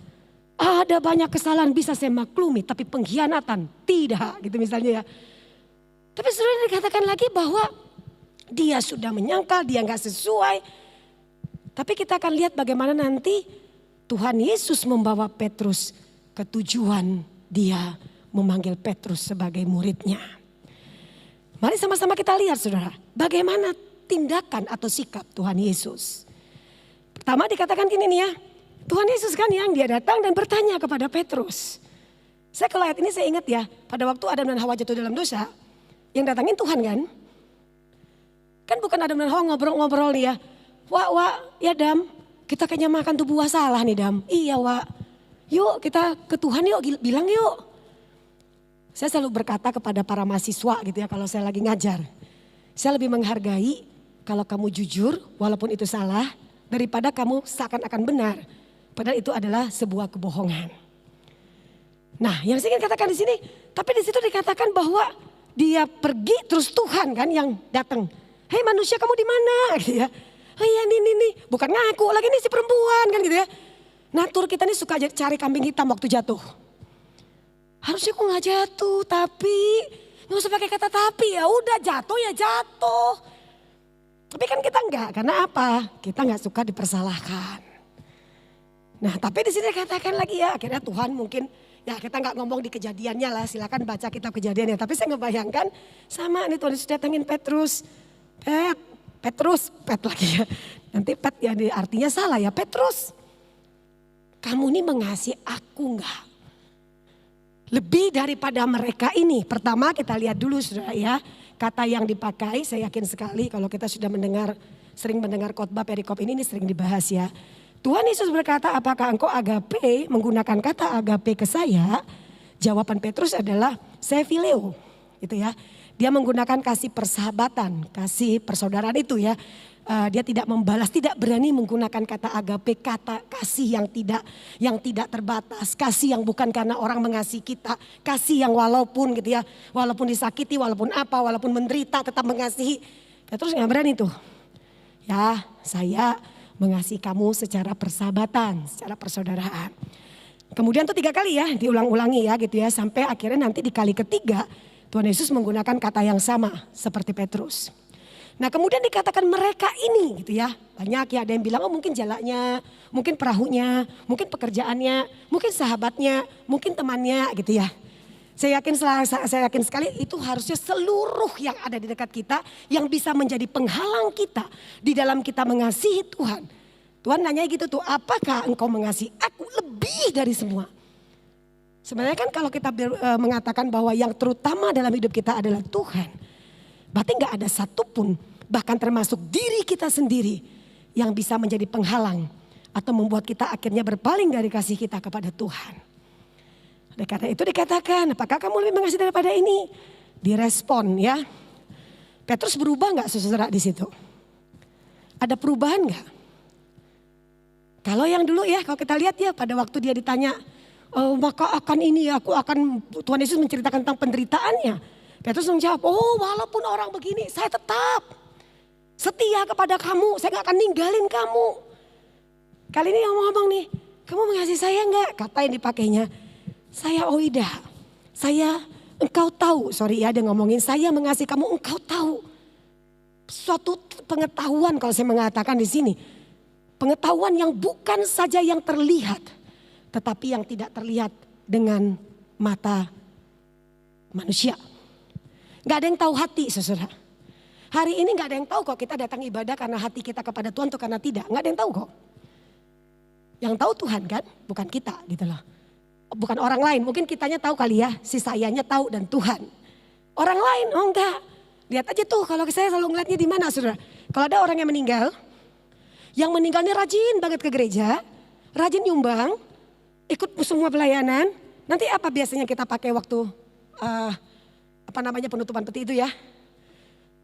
Ada banyak kesalahan bisa saya maklumi. Tapi pengkhianatan tidak gitu misalnya ya. Tapi sudah dikatakan lagi bahwa dia sudah menyangkal, dia nggak sesuai. Tapi kita akan lihat bagaimana nanti Tuhan Yesus membawa Petrus ke tujuan dia memanggil Petrus sebagai muridnya. Mari sama-sama kita lihat saudara, bagaimana tindakan atau sikap Tuhan Yesus. Pertama dikatakan gini nih ya, Tuhan Yesus kan yang dia datang dan bertanya kepada Petrus. Saya kalau ayat ini saya ingat ya, pada waktu Adam dan Hawa jatuh dalam dosa, yang datangin Tuhan kan. Kan bukan Adam dan Hawa ngobrol-ngobrol nih ya, ya Adam, kita kayaknya makan tuh buah salah nih Adam. Iya yuk kita ke Tuhan yuk, bilang yuk. Saya selalu berkata kepada para mahasiswa gitu ya kalau saya lagi ngajar. Saya lebih menghargai kalau kamu jujur walaupun itu salah daripada kamu seakan-akan benar. Padahal itu adalah sebuah kebohongan. Nah, yang saya ingin katakan di sini, tapi di situ dikatakan bahwa dia pergi terus Tuhan kan yang datang. Hei manusia kamu di mana? Gitu ya. Oh iya nih, bukan ngaku lagi nih si perempuan kan gitu ya. Natur kita ini suka cari kambing hitam waktu jatuh. Harusnya kok nggak jatuh, tapi nggak usah pakai kata tapi ya udah jatuh ya jatuh. Tapi kan kita enggak, karena apa? Kita nggak suka dipersalahkan. Nah tapi di sini katakan lagi ya, akhirnya Tuhan mungkin ya kita nggak ngomong di kejadiannya lah, silakan baca kitab kejadiannya. Tapi saya ngebayangkan sama nih Tuhan Yesus datangin Petrus, Pet lagi ya. Nanti Pet ya artinya salah ya, Petrus. Kamu ini mengasihi aku enggak? Lebih daripada mereka ini. Pertama kita lihat dulu saudara ya. Kata yang dipakai saya yakin sekali kalau kita sudah sering mendengar khotbah perikop ini sering dibahas ya. Tuhan Yesus berkata apakah engkau agape menggunakan kata agape ke saya? Jawaban Petrus adalah saya phileo gitu ya. Dia menggunakan kasih persahabatan, kasih persaudaraan itu ya. Dia tidak membalas, tidak berani menggunakan kata agape, kata kasih yang tidak terbatas, kasih yang bukan karena orang mengasihi kita, kasih yang walaupun gitu ya, walaupun disakiti, walaupun apa, walaupun menderita tetap mengasihi. Terus nggak berani tuh, ya saya mengasihi kamu secara persahabatan, secara persaudaraan. Kemudian tuh 3 kali ya, diulang-ulangi ya gitu ya, sampai akhirnya nanti di kali ketiga Tuhan Yesus menggunakan kata yang sama seperti Petrus. Nah kemudian dikatakan mereka ini gitu ya. Banyak ya ada yang bilang oh mungkin jalannya, mungkin perahunya, mungkin pekerjaannya, mungkin sahabatnya, mungkin temannya gitu ya. Saya yakin sekali itu harusnya seluruh yang ada di dekat kita yang bisa menjadi penghalang kita di dalam kita mengasihi Tuhan. Tuhan nanya gitu tuh, apakah engkau mengasihi aku lebih dari semua? Sebenarnya kan kalau kita mengatakan bahwa yang terutama dalam hidup kita adalah Tuhan. Berarti gak ada satupun bahkan termasuk diri kita sendiri yang bisa menjadi penghalang atau membuat kita akhirnya berpaling dari kasih kita kepada Tuhan. Oleh karena itu dikatakan apakah kamu lebih mengasihi daripada ini? Direspon ya. Petrus berubah gak saudara di situ? Ada perubahan gak? Kalau yang dulu ya kalau kita lihat ya pada waktu dia ditanya maka akan ini aku akan Tuhan Yesus menceritakan tentang penderitaannya. Petrus menjawab, oh walaupun orang begini saya tetap setia kepada kamu, saya gak akan ninggalin kamu. Kali ini yang ngomong nih, kamu mengasihi saya enggak? Kata yang dipakainya, saya Oida, engkau tahu, sorry ya dia ngomongin saya mengasihi kamu, engkau tahu. Suatu pengetahuan kalau saya mengatakan di sini, pengetahuan yang bukan saja yang terlihat, tetapi yang tidak terlihat dengan mata manusia. Gak ada yang tahu hati saudara. Hari ini gak ada yang tahu kok kita datang ibadah karena hati kita kepada Tuhan atau karena tidak. Gak ada yang tahu kok. Yang tahu Tuhan kan, bukan kita gitu loh. Bukan orang lain, mungkin kitanya tahu kali ya, si sayanya tahu dan Tuhan. Orang lain, oh enggak. Lihat aja tuh kalau saya selalu ngeliatnya di mana saudara. Kalau ada orang yang meninggal ini rajin banget ke gereja, rajin nyumbang, ikut semua pelayanan. Nanti apa biasanya kita pakai waktu penutupan peti itu ya.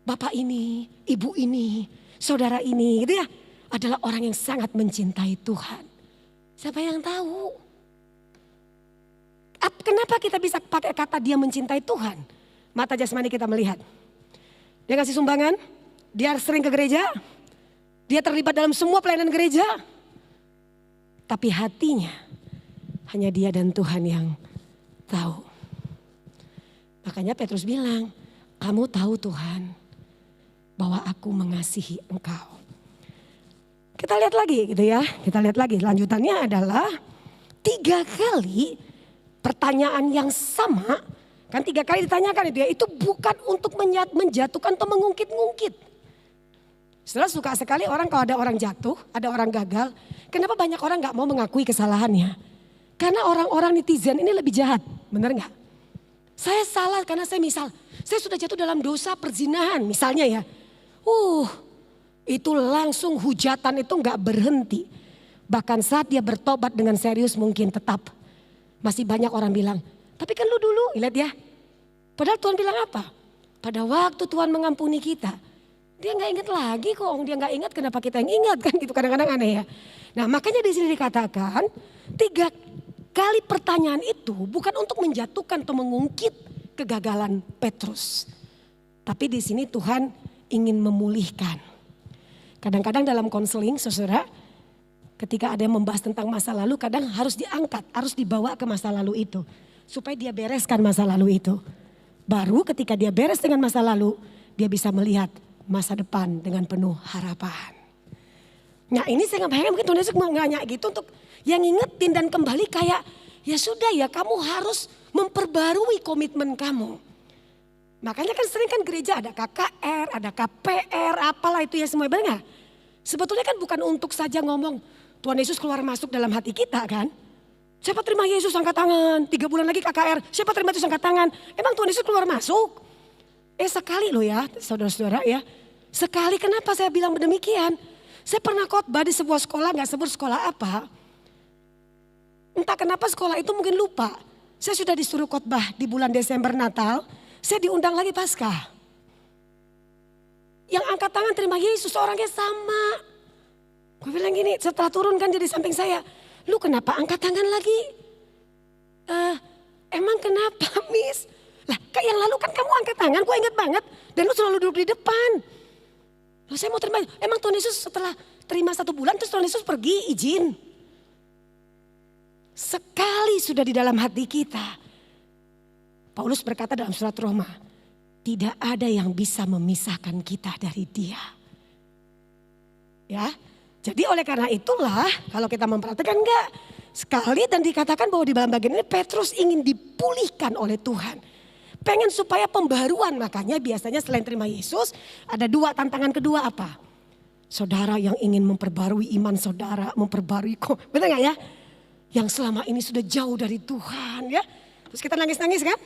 Bapak ini, ibu ini, saudara ini gitu ya. Adalah orang yang sangat mencintai Tuhan. Siapa yang tahu? Kenapa kita bisa pakai kata dia mencintai Tuhan? Mata jasmani kita melihat. Dia ngasih sumbangan, dia sering ke gereja, dia terlibat dalam semua pelayanan gereja. Tapi hatinya hanya dia dan Tuhan yang tahu. Makanya Petrus bilang, kamu tahu Tuhan bahwa aku mengasihi engkau. Kita lihat lagi gitu ya, kita lihat lagi. Lanjutannya adalah 3 kali pertanyaan yang sama. Kan 3 kali ditanyakan itu ya, itu bukan untuk menjatuhkan atau mengungkit-ungkit. Setelah suka sekali orang kalau ada orang jatuh, ada orang gagal. Kenapa banyak orang gak mau mengakui kesalahannya? Karena orang-orang netizen ini lebih jahat, bener gak? Saya salah karena saya sudah jatuh dalam dosa perzinahan misalnya ya. Itu langsung hujatan itu gak berhenti. Bahkan saat dia bertobat dengan serius mungkin tetap. Masih banyak orang bilang, tapi kan lu dulu, lihat ya. Padahal Tuhan bilang apa? pada waktu Tuhan mengampuni kita, dia nggak ingat lagi kok. Dia nggak ingat, kenapa kita yang ingat kan gitu, kadang-kadang aneh ya. Nah makanya di sini dikatakan 3 kali pertanyaan itu bukan untuk menjatuhkan atau mengungkit kegagalan Petrus. Tapi di sini Tuhan ingin memulihkan. Kadang-kadang dalam konseling saudara, ketika ada yang membahas tentang masa lalu, kadang harus diangkat, harus dibawa ke masa lalu itu. Supaya dia bereskan masa lalu itu. Baru ketika dia beres dengan masa lalu, dia bisa melihat masa depan dengan penuh harapan. Nah ini saya nggak bayangin, mungkin Tuhan Yesus nanya gitu untuk yang ngingetin dan kembali kayak, ya sudah ya kamu harus memperbarui komitmen kamu. Makanya kan sering kan gereja ada KKR, ada KPR, apalah itu ya semua, benar nggak? Sebetulnya kan bukan untuk saja ngomong Tuhan Yesus keluar masuk dalam hati kita kan. Siapa terima Yesus angkat tangan, 3 bulan lagi KKR, siapa terima Yesus angkat tangan. Emang Tuhan Yesus keluar masuk? Sekali loh ya saudara-saudara ya. Sekali, kenapa saya bilang demikian? Saya pernah khotbah di sebuah sekolah, gak sebut sekolah apa. Entah kenapa sekolah itu mungkin lupa. Saya sudah disuruh khotbah di bulan Desember Natal, saya diundang lagi Paskah. Yang angkat tangan terima Yesus orangnya sama. Gue bilang gini, setelah turun kan dia di samping saya. Lu kenapa angkat tangan lagi? Emang kenapa Miss? Lah kayak yang lalu kan kamu angkat tangan, gue ingat banget. Dan lu selalu duduk di depan. Loh saya mau terima, emang Tuhan Yesus setelah terima 1 bulan terus Tuhan Yesus pergi izin. Sekali sudah di dalam hati kita. Paulus berkata dalam surat Roma, tidak ada yang bisa memisahkan kita dari Dia. Ya, jadi oleh karena itulah kalau kita memperhatikan enggak sekali dan dikatakan bahwa di dalam bagian ini Petrus ingin dipulihkan oleh Tuhan. Pengen supaya pembaruan, makanya biasanya selain terima Yesus ada 2 tantangan kedua apa? Saudara yang ingin memperbarui iman saudara, memperbarui kok, benar gak ya? Yang selama ini sudah jauh dari Tuhan ya. Terus kita nangis-nangis kan?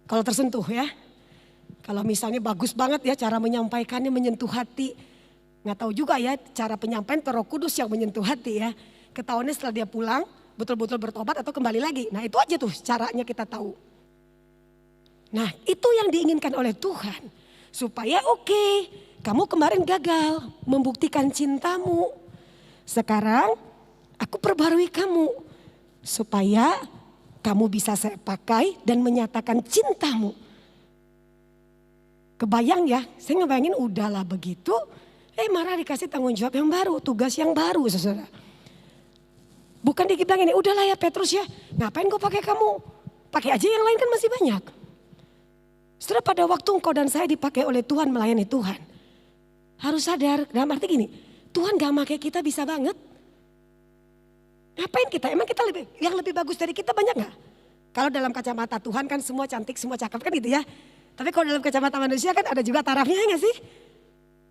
Kalau tersentuh ya. Kalau misalnya bagus banget ya cara menyampaikannya menyentuh hati. Nggak tahu juga ya cara penyampaian Roh Kudus yang menyentuh hati ya. Ketahuannya setelah dia pulang betul-betul bertobat atau kembali lagi. Nah itu aja tuh caranya kita tahu. Nah itu yang diinginkan oleh Tuhan. Supaya oke, kamu kemarin gagal membuktikan cintamu. Sekarang aku perbarui kamu. Supaya kamu bisa saya pakai dan menyatakan cintamu. Kebayang ya, saya ngebayangin udahlah begitu. Malah dikasih tanggung jawab yang baru, tugas yang baru saudara. Bukan dibilang ini, udahlah ya Petrus ya, ngapain kau pakai kamu? Pakai aja yang lain kan masih banyak. Saudara pada waktu engkau dan saya dipakai oleh Tuhan melayani Tuhan. Harus sadar, dalam arti gini, Tuhan gak pakai kita bisa banget. Ngapain kita? Emang kita yang lebih bagus dari kita banyak gak? Kalau dalam kacamata Tuhan kan semua cantik, semua cakep kan gitu ya. Tapi kalau dalam kacamata manusia kan ada juga tarafnya gak sih?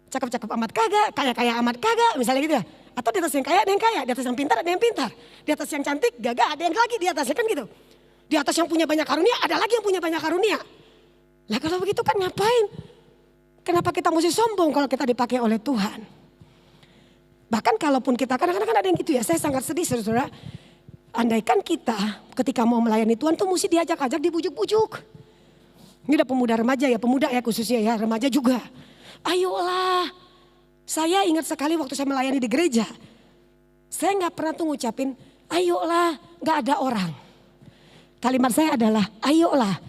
Cakep-cakep amat kagak, kaya-kaya amat kagak, misalnya gitu ya. Atau di atas yang kaya ada yang kaya, di atas yang pintar ada yang pintar. Di atas yang cantik gagah ada yang lagi di atasnya kan gitu. Di atas yang punya banyak karunia ada lagi yang punya banyak karunia. Lah kalau begitu kan ngapain? Kenapa kita mesti sombong kalau kita dipakai oleh Tuhan? Bahkan kalaupun kita kadang-kadang ada yang gitu ya, saya sangat sedih saudara. Andaikan kita ketika mau melayani Tuhan tuh mesti diajak-ajak, dibujuk-bujuk. Ini udah pemuda remaja ya, pemuda ya khususnya ya, remaja juga. Ayolah, saya ingat sekali waktu saya melayani di gereja. Saya gak pernah tuh ngucapin, ayolah gak ada orang. Kalimat saya adalah, ayolah.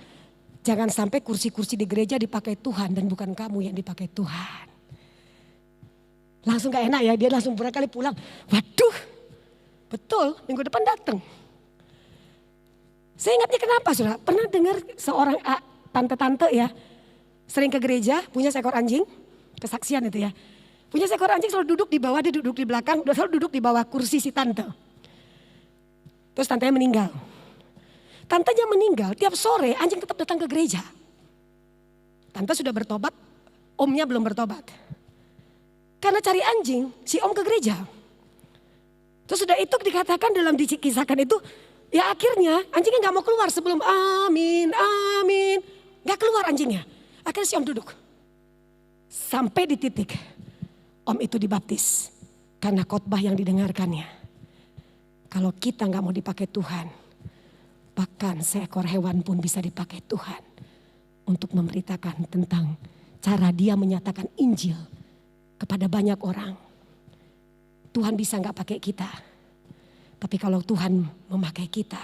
Jangan sampai kursi-kursi di gereja dipakai Tuhan dan bukan kamu yang dipakai Tuhan. Langsung gak enak ya, dia langsung berkali pulang. Waduh, betul minggu depan datang. Saya ingatnya kenapa saudara, pernah dengar seorang tante-tante ya. Sering ke gereja, punya seekor anjing. Kesaksian itu ya. Punya seekor anjing selalu duduk di bawah, dia duduk di belakang, selalu duduk di bawah kursi si tante. Terus tantenya meninggal. Tantenya meninggal, tiap sore anjing tetap datang ke gereja. Tante sudah bertobat, omnya belum bertobat. Karena cari anjing, si om ke gereja. Terus sudah itu dikatakan dalam dikisahkan itu, ya akhirnya anjingnya gak mau keluar sebelum amin, amin. Gak keluar anjingnya, akhirnya si om duduk. Sampai di titik om itu dibaptis karena khotbah yang didengarkannya. Kalau kita gak mau dipakai Tuhan, bahkan seekor hewan pun bisa dipakai Tuhan. untuk memberitakan tentang cara dia menyatakan Injil kepada banyak orang. Tuhan bisa gak pakai kita. Tapi kalau Tuhan memakai kita,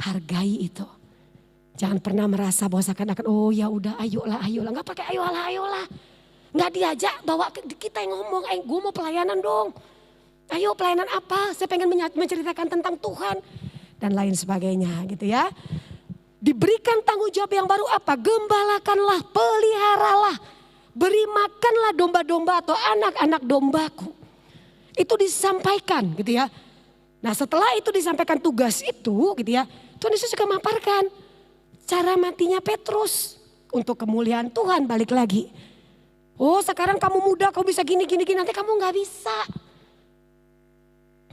hargai itu. Jangan pernah merasa bahwa seakan-akan oh ya udah ayolah. Gak pakai ayolah. Gak diajak bawa kita yang ngomong, gue mau pelayanan dong. Ayo pelayanan apa? Saya pengen menceritakan tentang Tuhan. Dan lain sebagainya gitu ya. Diberikan tanggung jawab yang baru apa? Gembalakanlah, peliharalah. Beri makanlah domba-domba atau anak-anak dombaku. Itu disampaikan gitu ya. Nah setelah itu disampaikan tugas itu gitu ya. Tuhan Yesus juga memaparkan cara matinya Petrus. Untuk kemuliaan Tuhan balik lagi. Oh sekarang kamu muda, kamu bisa gini, nanti kamu gak bisa.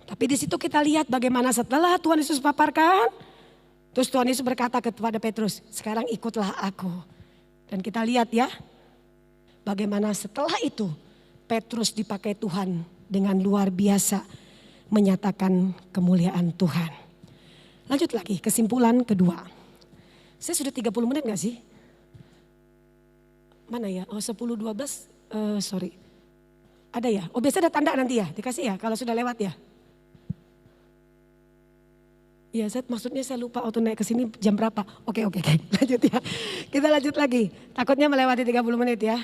Tapi di situ kita lihat bagaimana setelah Tuhan Yesus paparkan, terus Tuhan Yesus berkata kepada Petrus, sekarang ikutlah aku. Dan kita lihat ya, bagaimana setelah itu Petrus dipakai Tuhan dengan luar biasa menyatakan kemuliaan Tuhan. Lanjut lagi, kesimpulan kedua. Saya sudah 30 menit gak sih? Mana ya? Oh 10-12, sorry. Ada ya? Oh biasa ada tanda nanti ya, dikasih ya kalau sudah lewat ya. Iya, maksudnya saya lupa waktu naik ke sini jam berapa. Oke, lanjut ya. Kita lanjut lagi. Takutnya melewati 30 menit ya.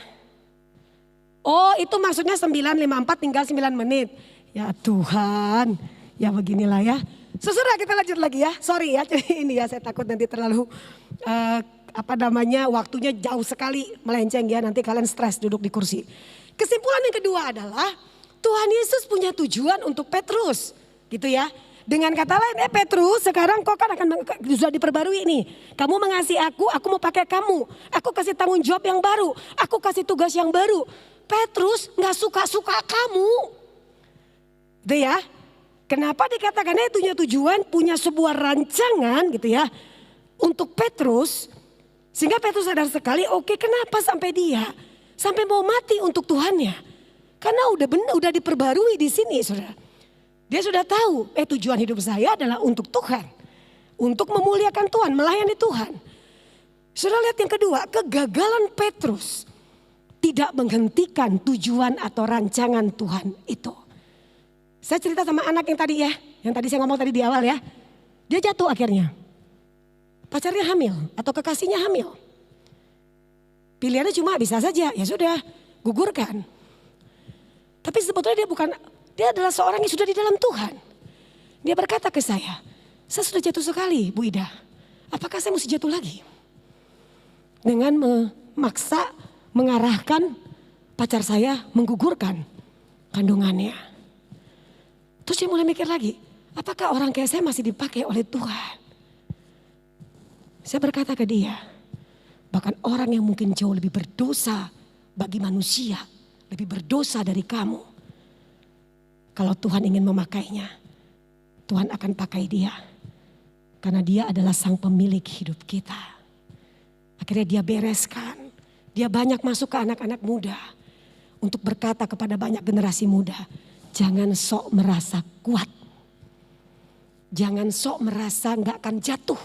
Oh, itu maksudnya 9.54 tinggal 9 menit. Ya Tuhan, ya beginilah ya. Sesudah kita lanjut lagi ya. Sorry ya, ini ya saya takut nanti terlalu waktunya jauh sekali melenceng ya. Nanti kalian stres duduk di kursi. Kesimpulan yang kedua adalah Tuhan Yesus punya tujuan untuk Petrus, gitu ya. Dengan kata lain, Petrus sekarang kau kan sudah diperbarui nih. Kamu mengasihi aku mau pakai kamu. Aku kasih tanggung jawab yang baru. Aku kasih tugas yang baru. Petrus gak suka-suka kamu. Gitu ya. Kenapa dikatakannya punya tujuan, punya sebuah rancangan gitu ya. Untuk Petrus. Sehingga Petrus sadar sekali, oke, kenapa sampai dia. Sampai mau mati untuk Tuhannya. Karena udah diperbarui di sini saudara. Dia sudah tahu, tujuan hidup saya adalah untuk Tuhan. Untuk memuliakan Tuhan, melayani Tuhan. Sudah lihat yang kedua, kegagalan Petrus tidak menghentikan tujuan atau rancangan Tuhan itu. Saya cerita sama anak yang tadi ya, yang tadi saya ngomong tadi di awal ya. Dia jatuh akhirnya. Pacarnya hamil atau kekasihnya hamil. Pilihannya cuma bisa saja, ya sudah, gugurkan. Tapi sebetulnya dia adalah seorang yang sudah di dalam Tuhan. Dia berkata ke saya sudah jatuh sekali Bu Ida. Apakah saya mesti jatuh lagi? Dengan memaksa, mengarahkan pacar saya menggugurkan kandungannya. Terus dia mulai mikir lagi, apakah orang kayak saya masih dipakai oleh Tuhan? Saya berkata ke dia, bahkan orang yang mungkin jauh lebih berdosa bagi manusia, lebih berdosa dari kamu. Kalau Tuhan ingin memakainya, Tuhan akan pakai dia. Karena dia adalah sang pemilik hidup kita. Akhirnya dia bereskan. Dia banyak masuk ke anak-anak muda. Untuk berkata kepada banyak generasi muda. Jangan sok merasa kuat. Jangan sok merasa gak akan jatuh.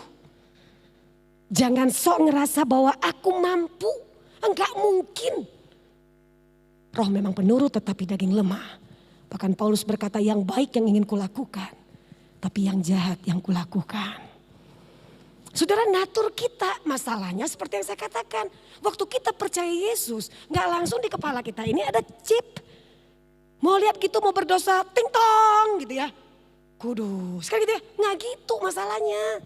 Jangan sok ngerasa bahwa aku mampu. Enggak mungkin. Roh memang penurut tetapi daging lemah. Bahkan Paulus berkata yang baik yang ingin kulakukan. Tapi yang jahat yang kulakukan. Saudara, natur kita masalahnya seperti yang saya katakan. Waktu kita percaya Yesus, gak langsung di kepala kita ini ada chip. Mau lihat gitu, mau berdosa, ting tong gitu ya. Kudus, kan gitu ya. Gak gitu masalahnya.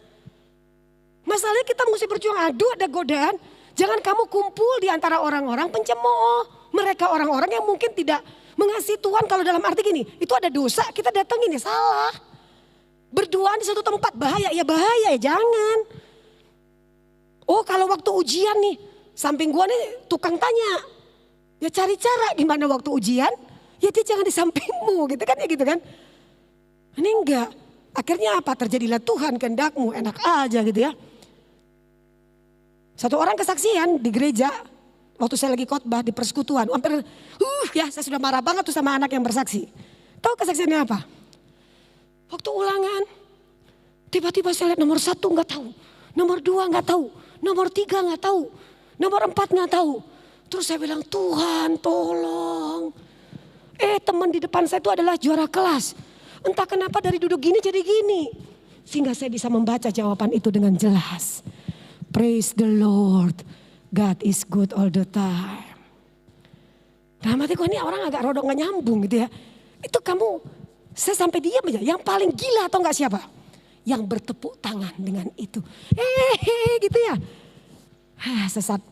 Masalahnya kita mesti berjuang, aduh ada godaan. Jangan kamu kumpul di antara orang-orang pencemooh. Mereka orang-orang yang mungkin tidak mengasihi Tuhan. Kalau dalam arti gini, itu ada dosa, kita datang ini salah. Berduaan di satu tempat bahaya ya jangan. Oh kalau waktu ujian nih, samping gua nih tukang tanya. Ya cari cara gimana waktu ujian, ya dia jangan di sampingmu gitu kan. Ini enggak, akhirnya apa? Terjadilah Tuhan kehendakmu, enak aja gitu ya. Satu orang kesaksian di gereja, waktu saya lagi khotbah di persekutuan, hampir saya sudah marah banget tuh sama anak yang bersaksi. Tahu kesaksiannya apa? Waktu ulangan, tiba-tiba saya lihat nomor 1 nggak tahu, nomor 2 nggak tahu, nomor 3 nggak tahu. Nomor 4 nggak tahu. Terus saya bilang, Tuhan tolong. Teman di depan saya itu adalah juara kelas. Entah kenapa dari duduk gini jadi gini. Sehingga saya bisa membaca jawaban itu dengan jelas. Praise the Lord. God is good all the time. Dalam hatiku ini orang agak rodok gak nyambung gitu ya. Itu kamu, saya sampai diam aja. Yang paling gila atau enggak siapa? Yang bertepuk tangan dengan itu. Gitu ya. Sesat.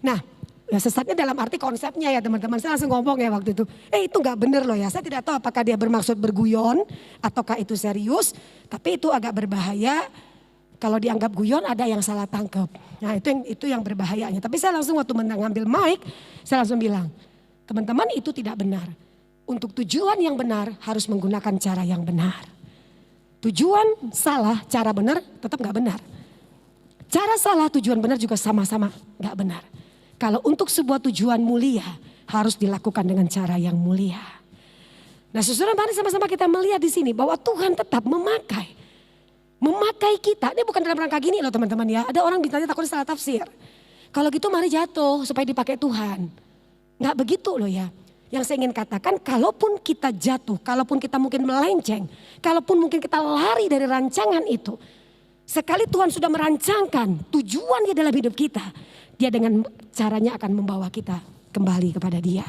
Nah, ya sesatnya dalam arti konsepnya ya teman-teman. Saya langsung ngomong ya waktu itu. Itu gak bener loh ya. Saya tidak tahu apakah dia bermaksud berguyon ataukah itu serius. Tapi itu agak berbahaya. Kalau dianggap guyon ada yang salah tangkap. Nah itu yang berbahayanya. Tapi saya langsung waktu mengambil mic, saya langsung bilang, teman-teman itu tidak benar. Untuk tujuan yang benar harus menggunakan cara yang benar. Tujuan salah, cara benar tetap gak benar. Cara salah, tujuan benar juga sama-sama gak benar. Kalau untuk sebuah tujuan mulia harus dilakukan dengan cara yang mulia. Nah saudara, mari sama-sama kita melihat di sini bahwa Tuhan tetap memakai kita. Ini bukan dalam rangka gini loh teman-teman ya. Ada orang bintangnya takutnya salah tafsir. Kalau gitu mari jatuh supaya dipakai Tuhan. Gak begitu loh ya. Yang saya ingin katakan, kalaupun kita jatuh, kalaupun kita mungkin melenceng, kalaupun mungkin kita lari dari rancangan itu, sekali Tuhan sudah merancangkan tujuannya dalam hidup kita, dia dengan caranya akan membawa kita kembali kepada dia.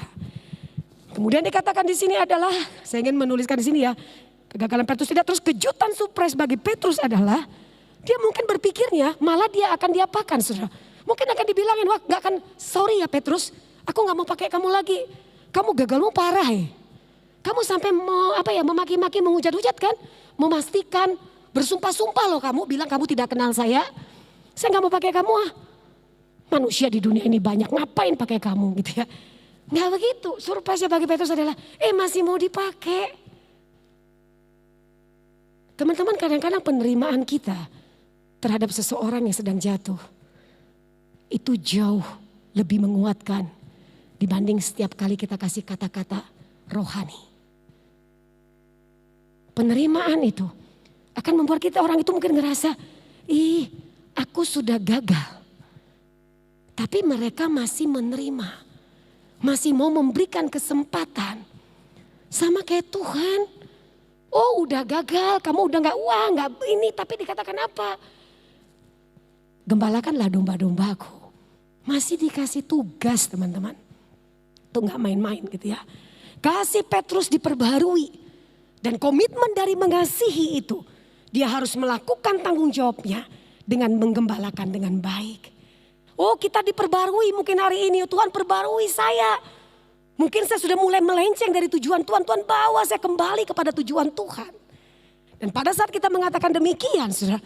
Kemudian dikatakan di sini adalah, saya ingin menuliskan di sini ya, kegagalan Petrus tidak, terus kejutan surprise bagi Petrus adalah, dia mungkin berpikirnya malah dia akan diapakan saudara. Mungkin akan dibilangin, wah gak akan, sorry ya Petrus, aku gak mau pakai kamu lagi. Kamu gagalmu parah ya. Kamu sampai mau memaki-maki, menghujat-hujat kan. Memastikan, bersumpah-sumpah loh kamu bilang kamu tidak kenal saya. Saya gak mau pakai kamu Manusia di dunia ini banyak, ngapain pakai kamu gitu ya. Gak begitu, surprise bagi Petrus adalah masih mau dipakai. Teman-teman, kadang-kadang penerimaan kita terhadap seseorang yang sedang jatuh itu jauh lebih menguatkan dibanding setiap kali kita kasih kata-kata rohani. Penerimaan itu akan membuat orang itu mungkin ngerasa, aku sudah gagal. Tapi mereka masih menerima, masih mau memberikan kesempatan. Sama kayak Tuhan, udah gagal, kamu udah gak gak ini, tapi dikatakan apa? Gembalakanlah domba-dombaku. Masih dikasih tugas teman-teman. Itu gak main-main gitu ya. Kasih Petrus diperbarui. Dan komitmen dari mengasihi itu. Dia harus melakukan tanggung jawabnya. Dengan menggembalakan dengan baik. Kita diperbarui mungkin hari ini. Tuhan perbarui saya. Mungkin saya sudah mulai melenceng dari tujuan Tuhan. Tuhan bawa saya kembali kepada tujuan Tuhan. Dan pada saat kita mengatakan demikian saudara.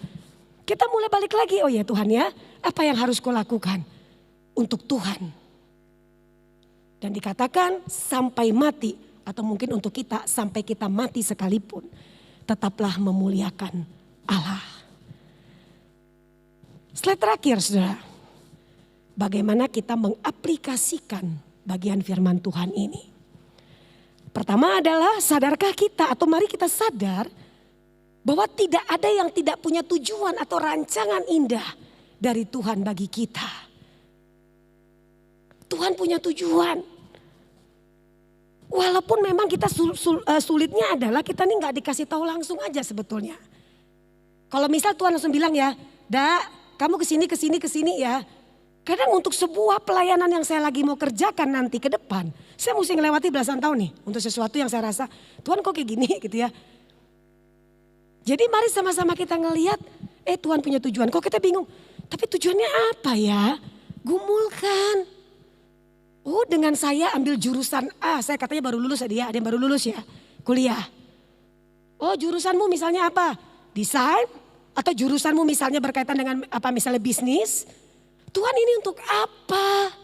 Kita mulai balik lagi. Oh ya Tuhan ya. Apa yang harus kau lakukan untuk Tuhan? Dan dikatakan sampai mati, atau mungkin untuk kita sampai kita mati sekalipun, tetaplah memuliakan Allah. Slide terakhir saudara, bagaimana kita mengaplikasikan bagian firman Tuhan ini. Pertama adalah sadarkah kita atau mari kita sadar bahwa tidak ada yang tidak punya tujuan atau rancangan indah dari Tuhan bagi kita. Tuhan punya tujuan. Walaupun memang kita sulitnya adalah kita nih gak dikasih tahu langsung aja sebetulnya. Kalau misal Tuhan langsung bilang ya, kamu kesini ya. Kadang untuk sebuah pelayanan yang saya lagi mau kerjakan nanti ke depan, saya mesti ngelewati belasan tahun nih untuk sesuatu yang saya rasa, Tuhan kok kayak gini gitu ya. Jadi mari sama-sama kita ngelihat, Tuhan punya tujuan. Kok kita bingung, tapi tujuannya apa ya? Gumulkan. Dengan saya ambil jurusan A, saya katanya baru lulus ada yang baru lulus ya, kuliah. Jurusanmu misalnya apa? Desain? Atau jurusanmu misalnya berkaitan dengan misalnya bisnis? Tuhan ini untuk apa?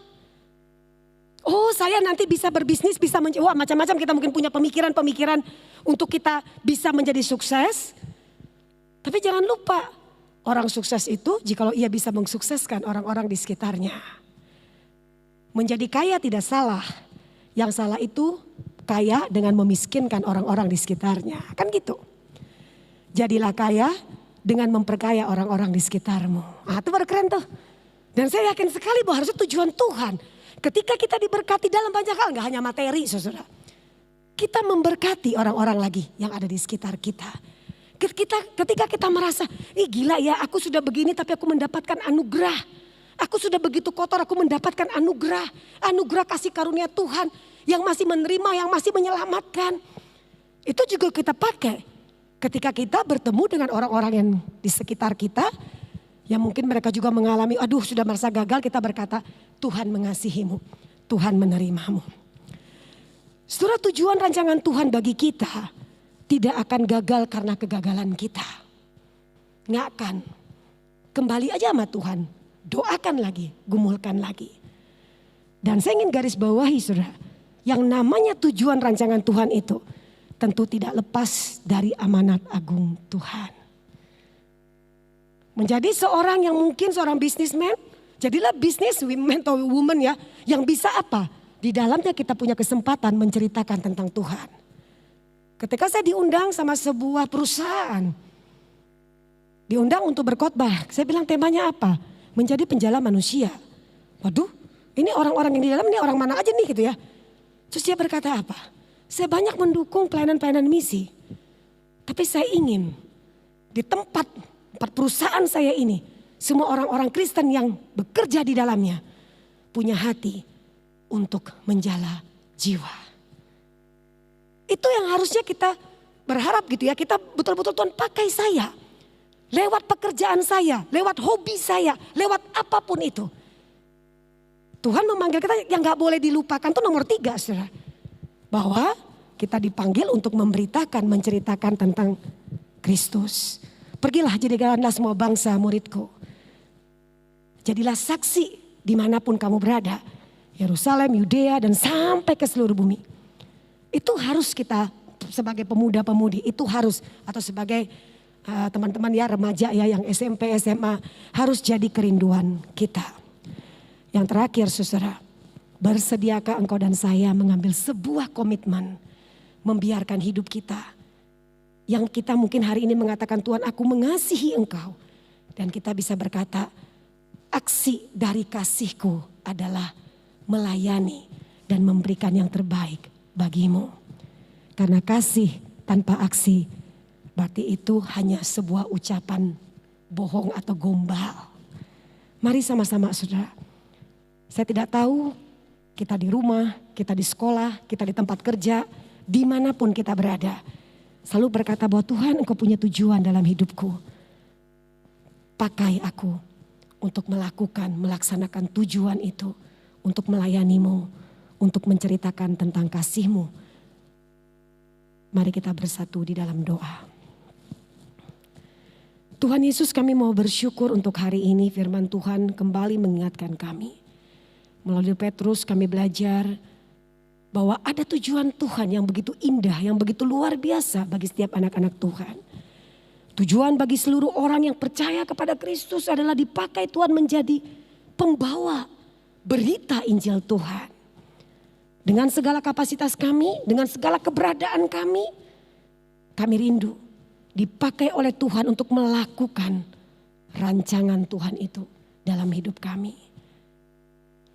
Saya nanti bisa berbisnis, bisa macam-macam kita mungkin punya pemikiran-pemikiran untuk kita bisa menjadi sukses. Tapi jangan lupa, orang sukses itu jikalau ia bisa mensukseskan orang-orang di sekitarnya. Menjadi kaya tidak salah. Yang salah itu kaya dengan memiskinkan orang-orang di sekitarnya. Kan gitu. Jadilah kaya dengan memperkaya orang-orang di sekitarmu. Itu baru keren tuh. Dan saya yakin sekali bahwa harusnya tujuan Tuhan. Ketika kita diberkati dalam banyak hal, gak hanya materi saudara. Kita memberkati orang-orang lagi yang ada di sekitar kita. Ketika kita merasa, gila ya aku sudah begini tapi aku mendapatkan anugerah. Aku sudah begitu kotor, aku mendapatkan anugerah. Anugerah kasih karunia Tuhan yang masih menerima, yang masih menyelamatkan. Itu juga kita pakai ketika kita bertemu dengan orang-orang yang di sekitar kita. Yang mungkin mereka juga mengalami, aduh sudah merasa gagal, kita berkata Tuhan mengasihimu, Tuhan menerimamu. Saudara, tujuan rancangan Tuhan bagi kita tidak akan gagal karena kegagalan kita. Nggak akan. Kembali aja sama Tuhan, doakan lagi, gumulkan lagi. Dan saya ingin garis bawahi saudara, yang namanya tujuan rancangan Tuhan itu tentu tidak lepas dari amanat agung Tuhan. Menjadi seorang yang mungkin seorang bisnismen, jadilah businesswoman atau woman ya, yang bisa apa? Di dalamnya kita punya kesempatan menceritakan tentang Tuhan. Ketika saya diundang sama sebuah perusahaan, diundang untuk berkhotbah, saya bilang temanya apa? Menjadi penjala manusia. Waduh, ini orang-orang yang di dalam ini orang mana aja nih gitu ya. Terus dia berkata apa? Saya banyak mendukung pelayanan-pelayanan misi. Tapi saya ingin di tempat perusahaan saya ini, semua orang-orang Kristen yang bekerja di dalamnya punya hati untuk menjala jiwa. Itu yang harusnya kita berharap gitu ya, kita betul-betul Tuhan pakai saya. Lewat pekerjaan saya, lewat hobi saya, lewat apapun itu. Tuhan memanggil kita yang gak boleh dilupakan tuh nomor 3 saudara. Bahwa kita dipanggil untuk memberitakan, menceritakan tentang Kristus. Pergilah jadikanlah semua bangsa muridku. Jadilah saksi dimanapun kamu berada. Yerusalem, Yudea dan sampai ke seluruh bumi. Itu harus kita sebagai pemuda-pemudi. Itu harus atau sebagai teman-teman ya remaja ya yang SMP, SMA. Harus jadi kerinduan kita. Yang terakhir saudara. Bersediakah engkau dan saya mengambil sebuah komitmen. Membiarkan hidup kita. Yang kita mungkin hari ini mengatakan Tuhan aku mengasihi engkau. Dan kita bisa berkata aksi dari kasihku adalah melayani dan memberikan yang terbaik bagimu. Karena kasih tanpa aksi berarti itu hanya sebuah ucapan bohong atau gombal. Mari sama-sama saudara. Saya tidak tahu kita di rumah, kita di sekolah, kita di tempat kerja, dimanapun kita berada. Selalu berkata bahwa Tuhan engkau punya tujuan dalam hidupku. Pakai aku untuk melaksanakan tujuan itu. Untuk melayanimu, untuk menceritakan tentang kasihmu. Mari kita bersatu di dalam doa. Tuhan Yesus kami mau bersyukur untuk hari ini firman Tuhan kembali mengingatkan kami. Melalui Petrus kami belajar bahwa ada tujuan Tuhan yang begitu indah, yang begitu luar biasa bagi setiap anak-anak Tuhan. Tujuan bagi seluruh orang yang percaya kepada Kristus adalah dipakai Tuhan menjadi pembawa berita Injil Tuhan. Dengan segala kapasitas kami, dengan segala keberadaan kami rindu dipakai oleh Tuhan untuk melakukan rancangan Tuhan itu dalam hidup kami.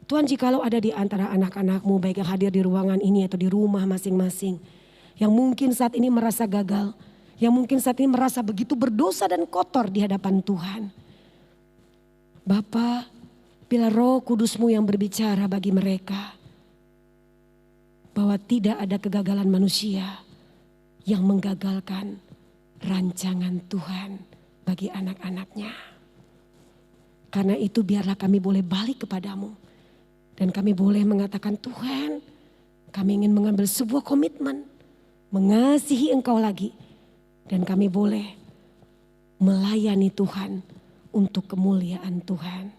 Tuhan jikalau ada di antara anak-anak-Mu baik yang hadir di ruangan ini atau di rumah masing-masing. Yang mungkin saat ini merasa gagal. Yang mungkin saat ini merasa begitu berdosa dan kotor di hadapan Tuhan. Bapa, bila Roh Kudus-Mu yang berbicara bagi mereka. Bahwa tidak ada kegagalan manusia yang menggagalkan rancangan Tuhan bagi anak-anaknya. Karena itu biarlah kami boleh balik kepadamu. Dan kami boleh mengatakan Tuhan, kami ingin mengambil sebuah komitmen. Mengasihi Engkau lagi. Dan kami boleh melayani Tuhan untuk kemuliaan Tuhan.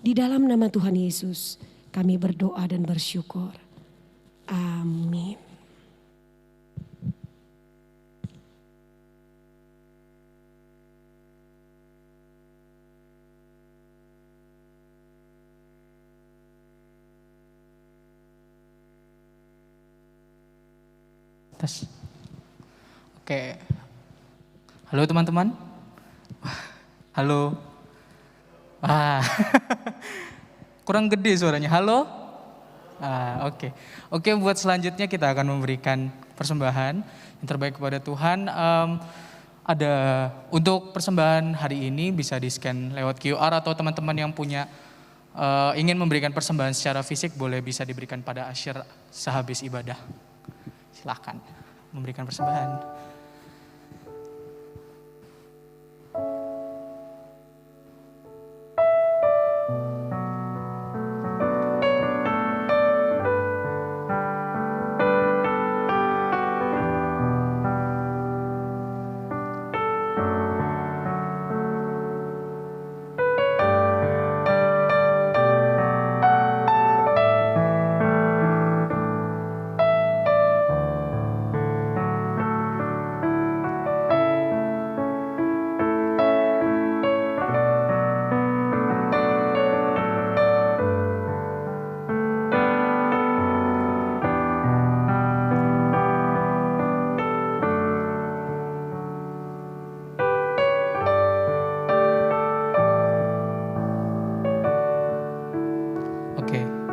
Di dalam nama Tuhan Yesus kami berdoa dan bersyukur. Amin. Tes. Oke. Halo teman-teman. Halo. Kurang gede suaranya. Halo? Oke. Oke, buat selanjutnya kita akan memberikan persembahan yang terbaik kepada Tuhan. Ada untuk persembahan hari ini bisa di-scan lewat QR atau teman-teman yang punya ingin memberikan persembahan secara fisik boleh bisa diberikan pada asyir sehabis ibadah. Silakan memberikan persembahan.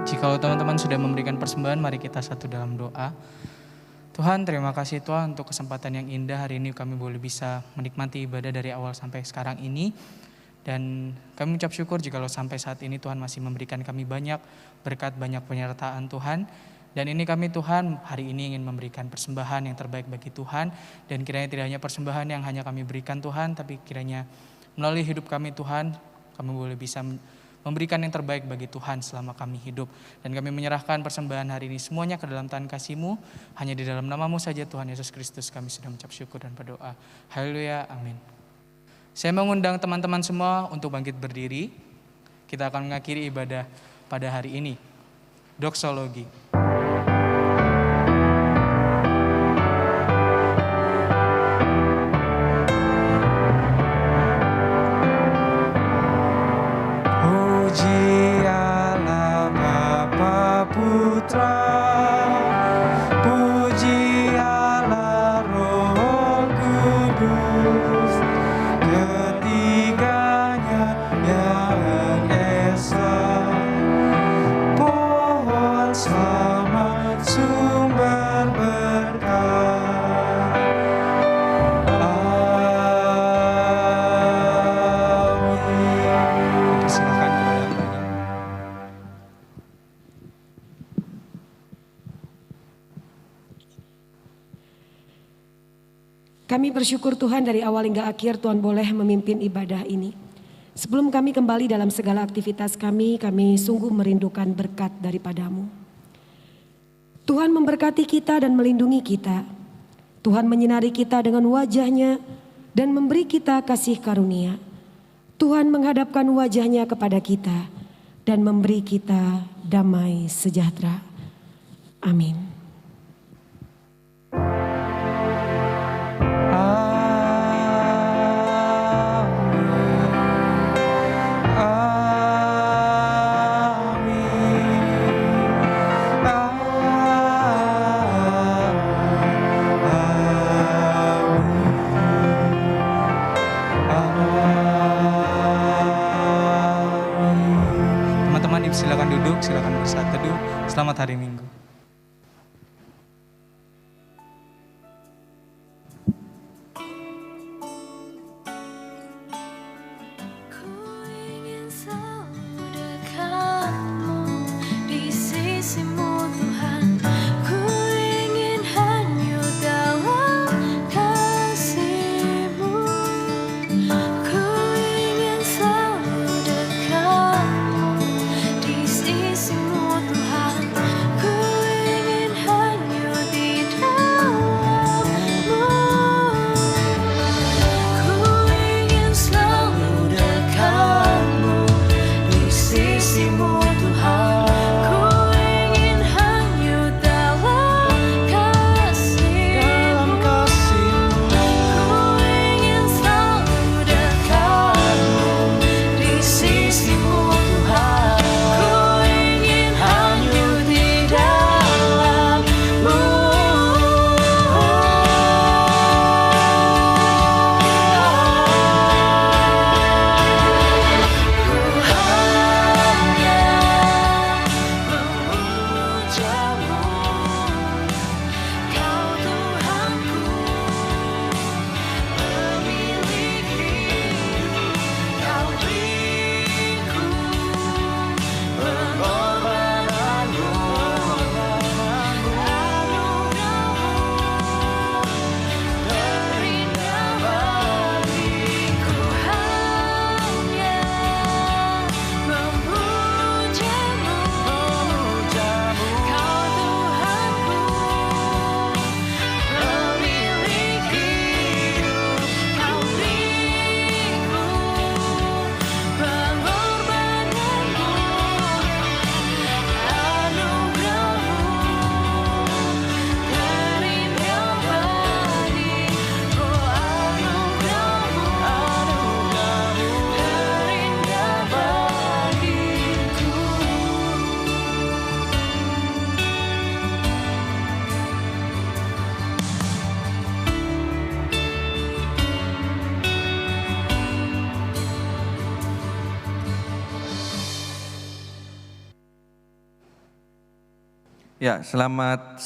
Jikalau teman-teman sudah memberikan persembahan, mari kita satu dalam doa. Tuhan, terima kasih Tuhan untuk kesempatan yang indah hari ini kami boleh bisa menikmati ibadah dari awal sampai sekarang ini. Dan kami ucap syukur jikalau sampai saat ini Tuhan masih memberikan kami banyak berkat, banyak penyertaan Tuhan. Dan ini kami Tuhan hari ini ingin memberikan persembahan yang terbaik bagi Tuhan. Dan kiranya tidak hanya persembahan yang hanya kami berikan Tuhan, tapi kiranya melalui hidup kami Tuhan, kami boleh bisa memberikan yang terbaik bagi Tuhan selama kami hidup. Dan kami menyerahkan persembahan hari ini semuanya ke dalam tangan kasih-Mu. Hanya di dalam nama-Mu saja Tuhan Yesus Kristus kami sudah mengucap syukur dan berdoa. Haleluya, amin. Saya mengundang teman-teman semua untuk bangkit berdiri. Kita akan mengakhiri ibadah pada hari ini. Doksologi. Kami bersyukur Tuhan dari awal hingga akhir Tuhan boleh memimpin ibadah ini. Sebelum kami kembali dalam segala aktivitas kami sungguh merindukan berkat daripada-Mu. Tuhan memberkati kita dan melindungi kita. Tuhan menyinari kita dengan wajah-Nya dan memberi kita kasih karunia. Tuhan menghadapkan wajah-Nya kepada kita dan memberi kita damai sejahtera. Amin. Silakan duduk, silakan bersaat teduh. Selamat hari Minggu. Ku ingin selalu dekatmu di sisimu Tuhan. Ku ingin hanyut dalam kasih-Mu. Ku ingin selalu dekatmu di sisimu Tuhan. Ku Ya, selamat